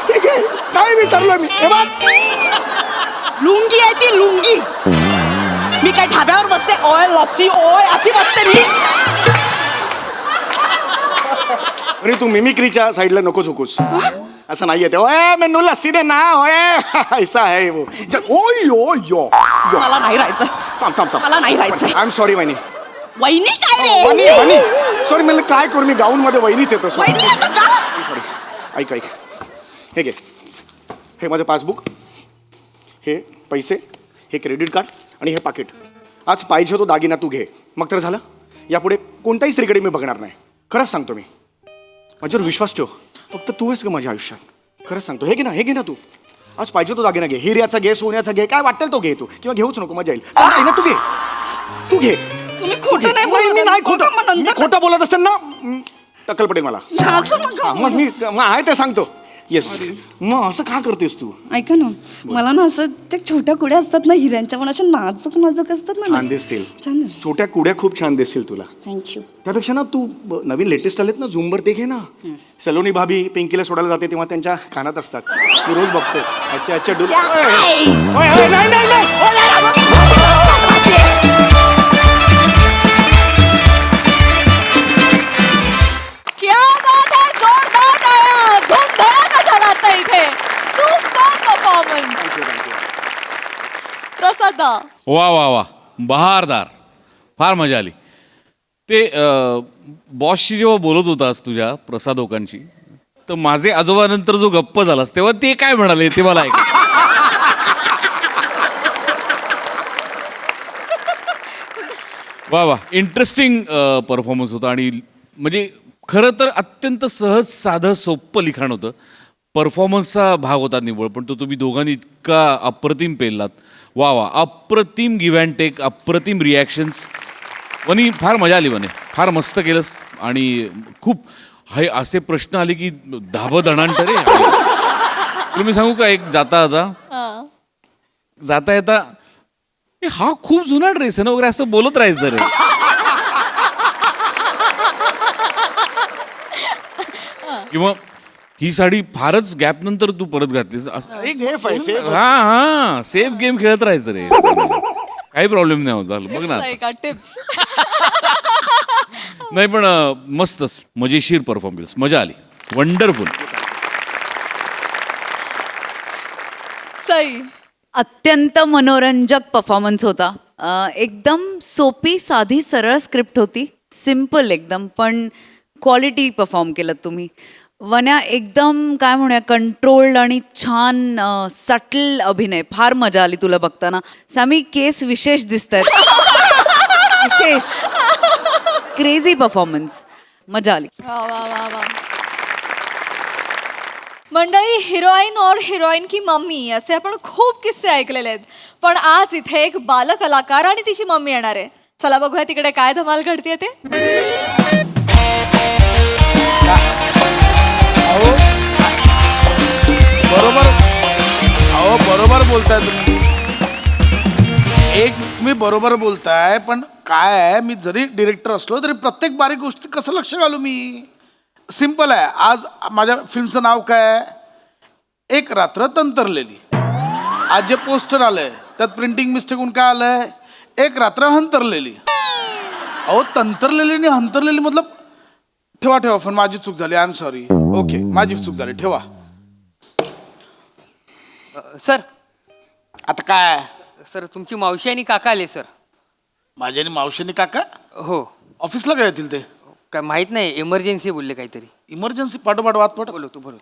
ठीक आहे नाही विसरलो मी. हे बघ लुंगी आहे ती लुंगी. मी काय ढाब्यावर बसते ओय लस्सी ओय अशी बसते मी. आणि तू मिमिक्रीच्या साईडला नको झोकूस. असं नाहीये ते. ओए मेनू लस्सी दे ना ओए ऐसा है वो. ओय यो यो यो. मला नाही राहायचं. थांब मला नाही राहायचं. आय एम सॉरी वहिनी. वहिनी काय रे? वहिनी सॉरी म्हणलं काय करू मी गाऊन मध्ये वहिनीच येतो. वहिनी आता का? सॉरी ऐक हे घे. हे माझं पासबुक, हे पैसे, हे क्रेडिट कार्ड आणि हे पाकिट. आज पाहिजे तो दागिना तू घे. मग तर झालं. यापुढे कोणत्याही स्त्रीकडे मी बघणार नाही. खरंच सांगतो मी. माझ्यावर विश्वास ठेव. फक्त तू आहेस का माझ्या आयुष्यात. खरंच सांगतो. हे घे ना तू. आज पाहिजे तो दागिना घे. हिऱ्याचा घे, सोन्याचा घे, काय वाटेल तो घे तू. किंवा घेऊच नको मजा येईल. ना तू घे. तुम्ही खोटं नाही मी नाही खोटं. बोलत. मी खोटं बोलत असेल ना टक्कल पडेल मला. असं नका. मग आहे ते सांगतो. येस मग असं का करतेस तू? ऐका ना मला ना असं त्या छोट्या कुड्या असतात ना हिऱ्यांच्या पण अशा नाजूक असतात ना. छान दिसतील. छान. छोट्या कुड्या खूप छान दिसतील तुला. थँक्यू. त्यापेक्षा ना तू नवीन लेटेस्ट आलेत ना झुंबर ते घे ना. सलोनी भाभी पिंकीला सोडायला जाते तेव्हा त्यांच्या कानात असतात. मी रोज बघतो. अच्छा डुल. क्या बात है, जोरदार टाळ्या, धूमधडाका झाला आता इथे. Super performance. प्रसादा वा बहारदार. फार मजा आली. ते बॉसशी जेव्हा बोलत होतास तुझ्या प्रसादोकांशी तर माझे आजोबानंतर जो गप्प झालास तेव्हा ते काय म्हणाले ते मला ऐक. वा इंटरेस्टिंग परफॉर्मन्स होता. आणि म्हणजे खरं तर अत्यंत सहज साधं सोप्पं लिखाण होतं. परफॉर्मन्सचा भाग होता निव्वळ. पण तो तुम्ही दोघांनी इतका अप्रतिम पेललात. वा अप्रतिम गिव्ह अँड टेक, अप्रतिम रिॲक्शन्स. वनी फार मजा आली वने. फार मस्त केलंस. आणि खूप हे असे प्रश्न आले की धाबदणांतर रे. तुला मी सांगू का एक जाता येता हा खूप जुना ड्रेस आहे ना वगैरे असं बोलत राहायचं रे. किंवा ही साडी फारच गॅप नंतर तू परत घातलीस सेफ आहे सेफ. हा सेफ गेम खेळत राहायचं रे. काही प्रॉब्लेम नाही होत. बघ ना का टिप्स. नाही पण मस्त मजेशीर परफॉर्मन्स. मजा आली. वंडरफुल. सई अत्यंत मनोरंजक परफॉर्मन्स होता. एकदम सोपी साधी सरळ स्क्रिप्ट होती. सिम्पल एकदम पण क्वालिटी परफॉर्म केलं तुम्ही. वन्या एकदम काय म्हणूया कंट्रोल्ड आणि छान सटल अभिनय. फार मजा आली तुला बघताना. सॅमी केस विशेष दिसत आहेत. विशेष क्रेझी परफॉर्मन्स. मजा आली. वा. मंडळी, हिरोईन और हिरोईन की मम्मी असे आपण खूप किस्से ऐकलेले आहेत. पण आज इथे एक बालकलाकार आणि तिची मम्मी येणार आहे. चला बघूया तिकडे काय धमाल घडतीये ते. बरोबर बोलताय तुम्ही. तुम्ही बरोबर बोलताय, पण काय आहे, मी जरी डिरेक्टर असलो तरी प्रत्येक बारीक गोष्टी कसं लक्ष घालू मी. सिंपल आहे. आज माझ्या फिल्मचं नाव काय आहे? एक रात्र तंतरलेली. आज जे पोस्टर आलंय त्यात प्रिंटिंग मिस्टेक होऊन काय आलंय? एक रात्र हंतरलेली. अहो, तंतरलेली आणि हंतरलेली मतलब ठेवा ठेवा फोन. माझी चूक झाली. I am sorry. ओके, माझी चूक झाली. ठेवा. सर आता काय? सर तुमची मावशी आणि काका आले सर. माझ्या आणि मावशीने काका हो. ऑफिसला काय येतील ते? काय माहित नाही, इमर्जन्सी बोलले काहीतरी. इमर्जन्सी? पाठोपाठ वाद पाठ. बोलवतो.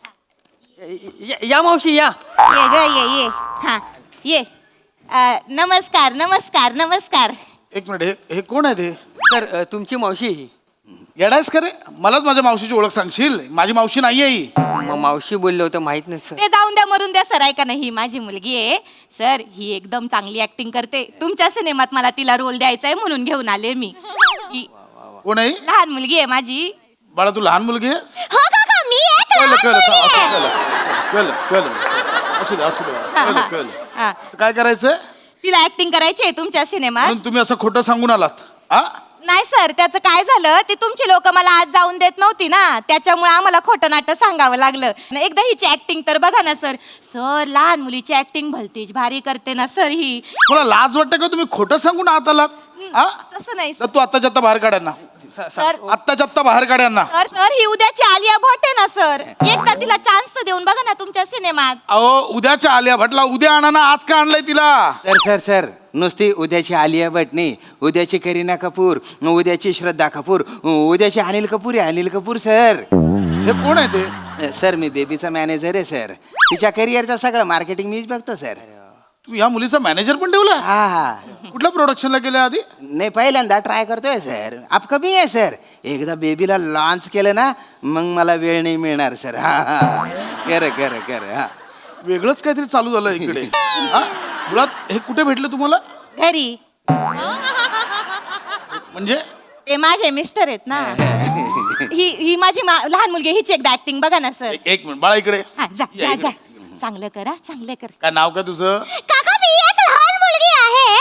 या मावशी या. ये ग ये हा ये. नमस्कार नमस्कार नमस्कार. एक मिनिट, हे कोण आहे ते? सर तुमची मावशी ही. येडायस का रे? मलाच माझ्या मावशीची ओळख सांगशील? माझी मावशी नाहीये ही. मावशी बोलले होतं, माहित नाही सर. ते जाऊन द्या, मरून द्या सर. ऐका ना, ही माझी मुलगी आहे सर. ही एकदम चांगली ऍक्टिंग करते. तुमच्या सिनेमात मला तिला रोल द्यायचा आहे म्हणून घेऊन आले मी. ही कोण आहे? लहान मुलगी आहे माझी. बाळा, तू लहान मुलगी आहे? हो काका, मी एक लहान मुलगी आहे. असू दे. कळलं. हा. काय करायचं? तिला ऍक्टिंग करायची आहे तुमच्या सिनेमात. म्हणून तुम्ही असं खोटं सांगून आलात? हा? नाही सर, त्याचं काय झालं, ती तुमची लोक मला आज जाऊन देत नव्हती ना, त्याच्यामुळे आम्हाला खोटं नाटक सांगावं लागलं. एकदा हिची ऍक्टिंग तर बघा ना सर. सर, लहान मुलीची ऍक्टिंग भलतीच भारी करते ना सर ही. मला लाज वाटते का? तुम्ही खोटं सांगून आत आलात? हा? तसं नाही तर तू आत्ताच्या आत्ता बाहेर काढ्या ना. सर. आत्ताच्या आत्ता बाहेर काढ्या ना. सर ही उद्याची आलिया भट आहे ना सर. एकदा तिला चान्स तर देऊन बघा ना तुमच्या सिनेमात. अहो, उद्याच्या आलिया भटला उद्या आणा ना. आज का आणलंय तिला? सर नुसती उद्याची आलिया भट नाही, उद्याची करीना कपूर, उद्याची श्रद्धा कपूर, उद्याची अनिल कपूर आहे. अनिल कपूर सर. हे कोण आहे ते? सर मी बेबीचा मॅनेजर आहे सर. तिच्या करिअरचं सगळं मार्केटिंग मीच बघतो सर. तू या मुलीचा मॅनेजर पण ठेवला? हा. कुठल्या प्रोडक्शनला केलं आधी? नाही, पहिल्यांदा ट्राय करतोय सर. अपकमी आहे सर. एकदा बेबीला लॉन्च केलं ना, मग मला वेळ नाही मिळणार सर. हा. कर. हा. वेगळंच काहीतरी चालू झालं इकडे. हा? मुळात हे कुठे भेटलं तुम्हाला? घरी. म्हणजे ते माझे मिस्टर आहेत ना. ही माझी लहान मुलगी. हिची एकदा ऍक्टिंग बघा ना सर. एक मिनिट बाळा, इकडे. हा, जा या जा इकडे. जा. चांगलं करा, चांगलं कर. काय नाव काय तुझं? काका, मी एक लहान मुलगी आहे.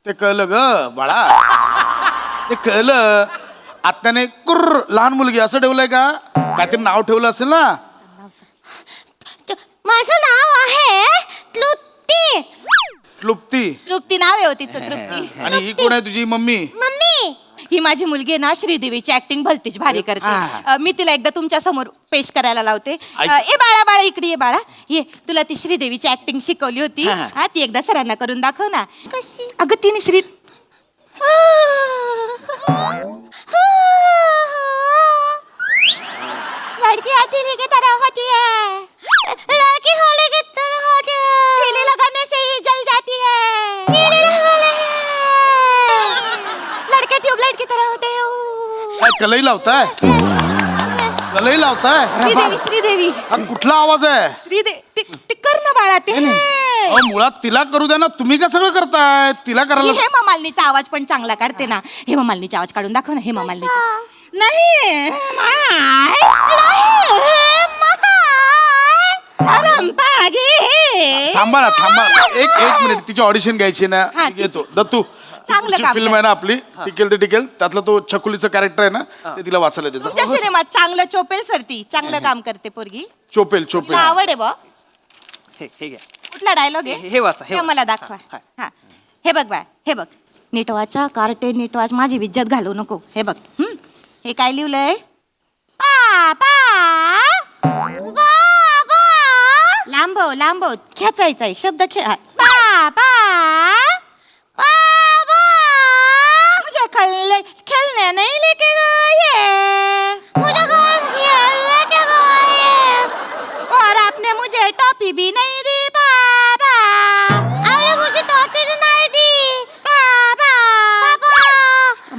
ते कळलं ग बाळा, ते कळलं. आत्याने कुर्र लहान मुलगी असं ठेवलंय का? काहीतरी नाव ठेवलं असेल ना. माझं नाव आहे तृप्ती. क्लुप्ती. तृप्ती नाव आहे तिचं, तृप्ती. आणि ही कोण आहे तुझी मम्मी? मम्मी, ही माझी मुलगी आहे ना, श्रीदेवीची ऍक्टिंग भलतीच भारी करते. मी तिला एकदा तुमच्या समोर पेश करायला लावते. ए बाळा इकडे ये बाळा. ये, तुला ती श्रीदेवीची ऍक्टिंग शिकवली होती. हा, ती एकदा सरांना करून दाखव ना. कशी? अगं तिने लड़की हथेली की तरह होती है. लड़की होली की तरह होती है. पीली लगाने से ही जल जाती है. पीली लगाने लड़के ट्यूबलाइट की तरह होते हैं. काय कलई लावताय? कलई लावताय? श्रीदेवी. हा कुठला आवाज आहे? श्रीदेवी ते कर ना बाळा ते. अहो, मुळात तिला करू द्या ना. तुम्ही का सगळं करताय? तिला करायला. हेमा मालिनीचा आवाज पण चांगला करते ना. हेमा मालिनीचा आवाज काढून दाखव ना. हेमा मालिनीचा. नाही थांबा ना. एक मिनिट. तिची ऑडिशन घ्यायची ना. हा, येतो दत्तू. चांगलं काम फिल्म आहे ना आपली, टिकेल ते टिकेल. त्यातलं तो छकुलीचं कॅरेक्टर आहे ना, ते तिला वाचायला तुमच्या त्याचं. सिनेमात चांगलं चोपेल सर. ती चांगलं काम करते पोरगी. चोपेल. तुला आवड आहे बा. हे घ्या. कुठला डायलॉग आहे? हे वाचा, हे हे मला दाखवा. हा, हे बघ बाळ, हे बघ. नीट वाचा, कार्टे नीट वाच. माझी इज्जत घालवू नको. हे बघ. हे काय लिहिलंय? लांबव खेचायचा एक शब्द. मुझे खेलने नहीं लेके गए. मुझे खेलने के गए. और आपने मुझे टॉफी भी नहीं दी बाबा. आपने मुझे टॉफी नहीं दी बाबा.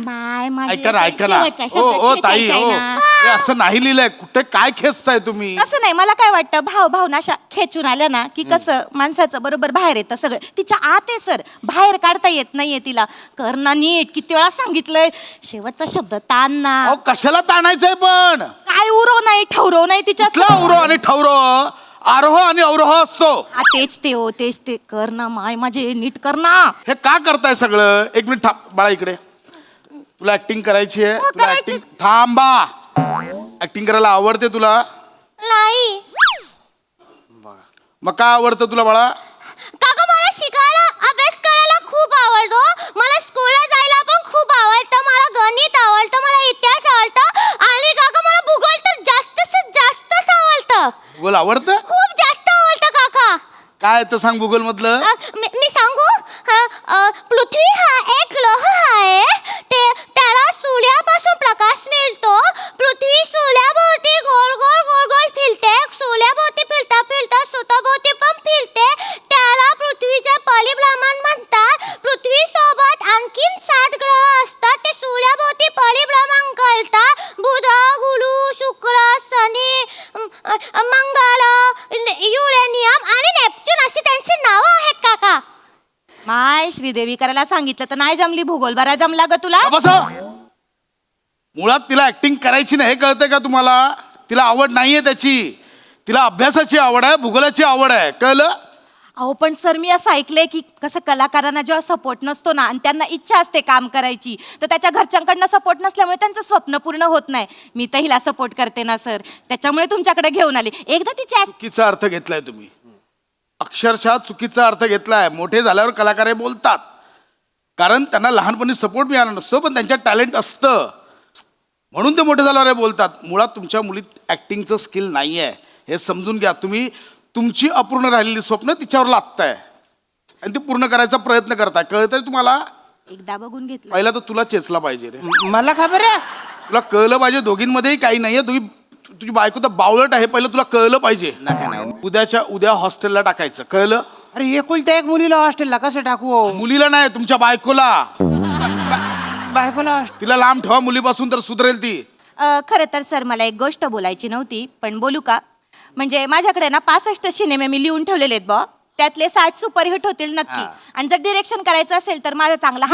माय माझी ऐका ना ऐका ना शेवटचा ओ शब्द ओ ताई खेचायचा आहे ओ ना. हे असं नाही लिहिलंय कुठे काय खेचताय तुम्ही असं नाही मला काय वाटतं भावना अशा खेचून आल्या ना की कसं माणसाचं बरोबर बाहेर येतं सगळं तिच्या आत आहे सर बाहेर काढता येत नाहीये तिला करणा नीट किती वेळा सांगितलंय शेवटचा शब्द ताण ना अहो कशाला ताणायचंय पण काय उरो नाही ठवरो नाही तिच्या कुठला उरो आणि ठवरो आरोह आणि अवरोह असतो तेच ते हो तेच ते कर ना माय माझे नीट कर ना हे का करताय सगळं एक मिनिट थांब बाळा इकडे तुला ऍक्टिंग करायची आहे हो, तुला करायची. ऍक्टिंग थांबा ऍक्टिंग करायला आवडते तुला नाही मग काय आवडतं तुला बाळा काका मला शिकायला अभ्यास करायला खूप आवडतो मला स्कूलला जायला पण खूप आवडतं मला गणित आवडतं मला इतिहास आवडतं आणि काका मला भूगोल तर जास्तच आवडतं भूगोल आवडतं खूप जास्त आवडतं काका काय तर सांग भूगोल मधलं मी सांगू पृथ्वी हा एक ग्रह आहे त्याला सूर्यापासून प्रकाश मिळतो पृथ्वी सूर्याभोवती गोल गोल गोल गोल फिरते सूर्याभोवती फिरता फिरता स्वतःभोवती पण फिरते त्याला पृथ्वीचे परिभ्रमण म्हणतात पृथ्वी सोबत आणखीन 7 ग्रह असतात ते सूर्याभोवती परिभ्रमण करतात बुध गुरु शुक्र शनी मंगळ युरेनियम आणि नेपच्यून अशी त्यांची नावं आहेत काका माय श्रीदेवी करायला सांगितलं तर नाही जमली भूगोल बरा जमला ग तुला बस मुळात तिला ऍक्टिंग करायची नाही हे कळतंय का तुम्हाला तिला आवड नाहीये त्याची तिला अभ्यासाची आवड आहे भूगोलाची आवड आहे कळलं अहो पण सर मी असं ऐकलंय की कसं कलाकारांना जेव्हा सपोर्ट नसतो ना आणि त्यांना इच्छा असते काम करायची तर त्याच्या घरच्यांकडनं सपोर्ट नसल्यामुळे त्यांचं स्वप्न पूर्ण होत नाही मी तर हिला सपोर्ट करते ना सर त्याच्यामुळे तुमच्याकडे घेऊन आली एकदा तिची चुकीचा अर्थ घेतलाय तुम्ही अक्षरशः चुकीचा अर्थ घेतलाय मोठे झाल्यावर कलाकार हे बोलतात कारण त्यांना लहानपणी सपोर्ट मिळाला नसतो पण त्यांच्यात टॅलेंट असतं म्हणून ते मोठे झाल्यावर हे बोलतात मुळात तुमच्या मुलीत ऍक्टिंगचं स्किल नाही आहे हे समजून घ्या तुम्ही तुमची अपूर्ण राहिलेली स्वप्न तिच्यावर लादताय आणि ते पूर्ण करायचा प्रयत्न करताय कळतंय तुम्हाला एकदा बघून घेतलं पहिला तर तुला चेचला पाहिजे रे मला खबर आहे तुला कळलं पाहिजे दोघींमध्येही काही नाहीये तुझी बायको तर बावळट आहे पहिलं तुला कळलं पाहिजे नका ना उद्याच्या उद्या हॉस्टेलला टाकायचं कळलं अरे एकुलत्या एक मुलीला हॉस्टेलला कसं टाकू मुलीला नाही तुमच्या बायकोला बायकोला तिला लांब ठेवा मुलीपासून तर सुधरेल ती खरं तर सर मला एक गोष्ट बोलायची नव्हती पण बोलू का म्हणजे माझ्याकडे ना 65 सिनेमे मी लिहून ठेवलेले आहेत बॉ त्यातले 60 सुपरहिट होतील नक्की आणि जर डिरेक्शन करायचं असेल तर माझा चांगला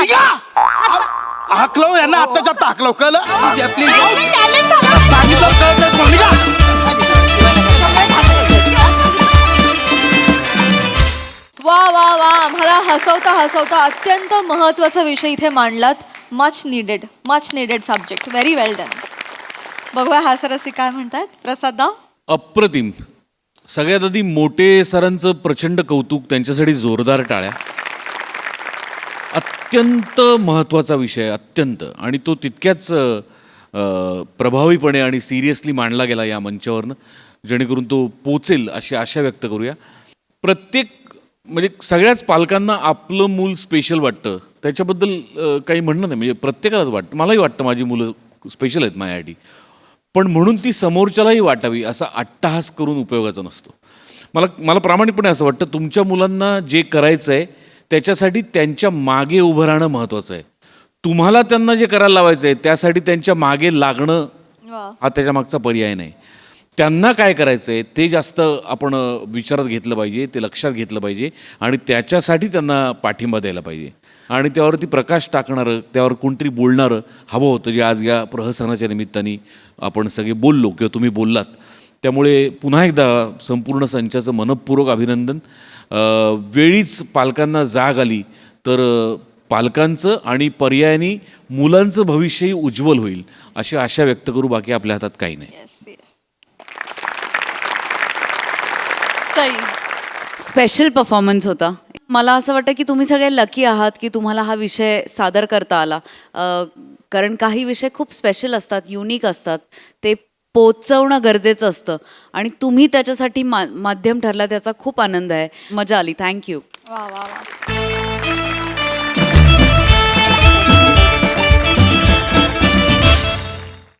हाकलव यांना आत्ताच्या आत्ता हाकलव कळलं talent आलं. सांगितलं कळत नाही तुम्हाला. निघा. वा वा वा आम्हाला हसवता हसवता अत्यंत महत्वाचा विषय इथे मांडलात मच निडेड सब्जेक्ट व्हेरी वेल डन बघूया हास्यरसी काय म्हणतात प्रसाद दा अप्रतिम सगळ्यात आधी मोठे सरांचं प्रचंड कौतुक त्यांच्यासाठी जोरदार टाळ्या अत्यंत महत्त्वाचा विषय अत्यंत आणि तो तितक्याच प्रभावीपणे आणि सिरियसली मांडला गेला या मंचावरनं जेणेकरून तो पोचेल अशी आशा व्यक्त करूया प्रत्येक म्हणजे सगळ्याच पालकांना आपलं मूल स्पेशल वाटतं त्याच्याबद्दल काही म्हणणं नाही म्हणजे प्रत्येकालाच वाटतं मलाही वाटतं माझी मुलं स्पेशल आहेत माझ्यासाठी पण म्हणून ती समोरच्यालाही वाटावी असा अट्टहास करून उपयोगाचा नसतो मला प्रामाणिकपणे असं वाटतं तुमच्या मुलांना जे करायचं आहे त्याच्यासाठी त्यांच्या मागे उभं राहणं महत्त्वाचं आहे तुम्हाला त्यांना जे करायला लावायचं आहे त्यासाठी त्यांच्या मागे लागणं हा त्याच्या मागचा पर्याय नाही त्यांना काय करायचं आहे ते जास्त आपण विचारात घेतलं पाहिजे ते लक्षात घेतलं पाहिजे आणि त्याच्यासाठी त्यांना पाठिंबा द्यायला पाहिजे आणि त्यावरती प्रकाश टाकणारं त्यावर कोणतरी बोलणारं हवं होतं जे आज या प्रहसनाच्या निमित्ताने आपण सगळे बोललो किंवा तुम्ही बोललात त्यामुळे पुन्हा एकदा संपूर्ण संचाचं मनःपूर्वक अभिनंदन वेळीच पालकांना जाग आली तर पालकांचं आणि पर्यायाने मुलांचं भविष्यही उज्ज्वल होईल अशी आशा व्यक्त करू बाकी आपल्या हातात काही नाही स्पेशल परफॉर्मन्स होता मला असं वाटतं की तुम्ही सगळे लकी आहात की तुम्हाला हा विषय सादर करता आला कारण काही विषय खूप स्पेशल असतात युनिक असतात ते पोचवणं गरजेचं असतं आणि तुम्ही त्याच्यासाठी माध्यम ठरला त्याचा खूप आनंद आहे मजा आली थँक्यू वा वा वा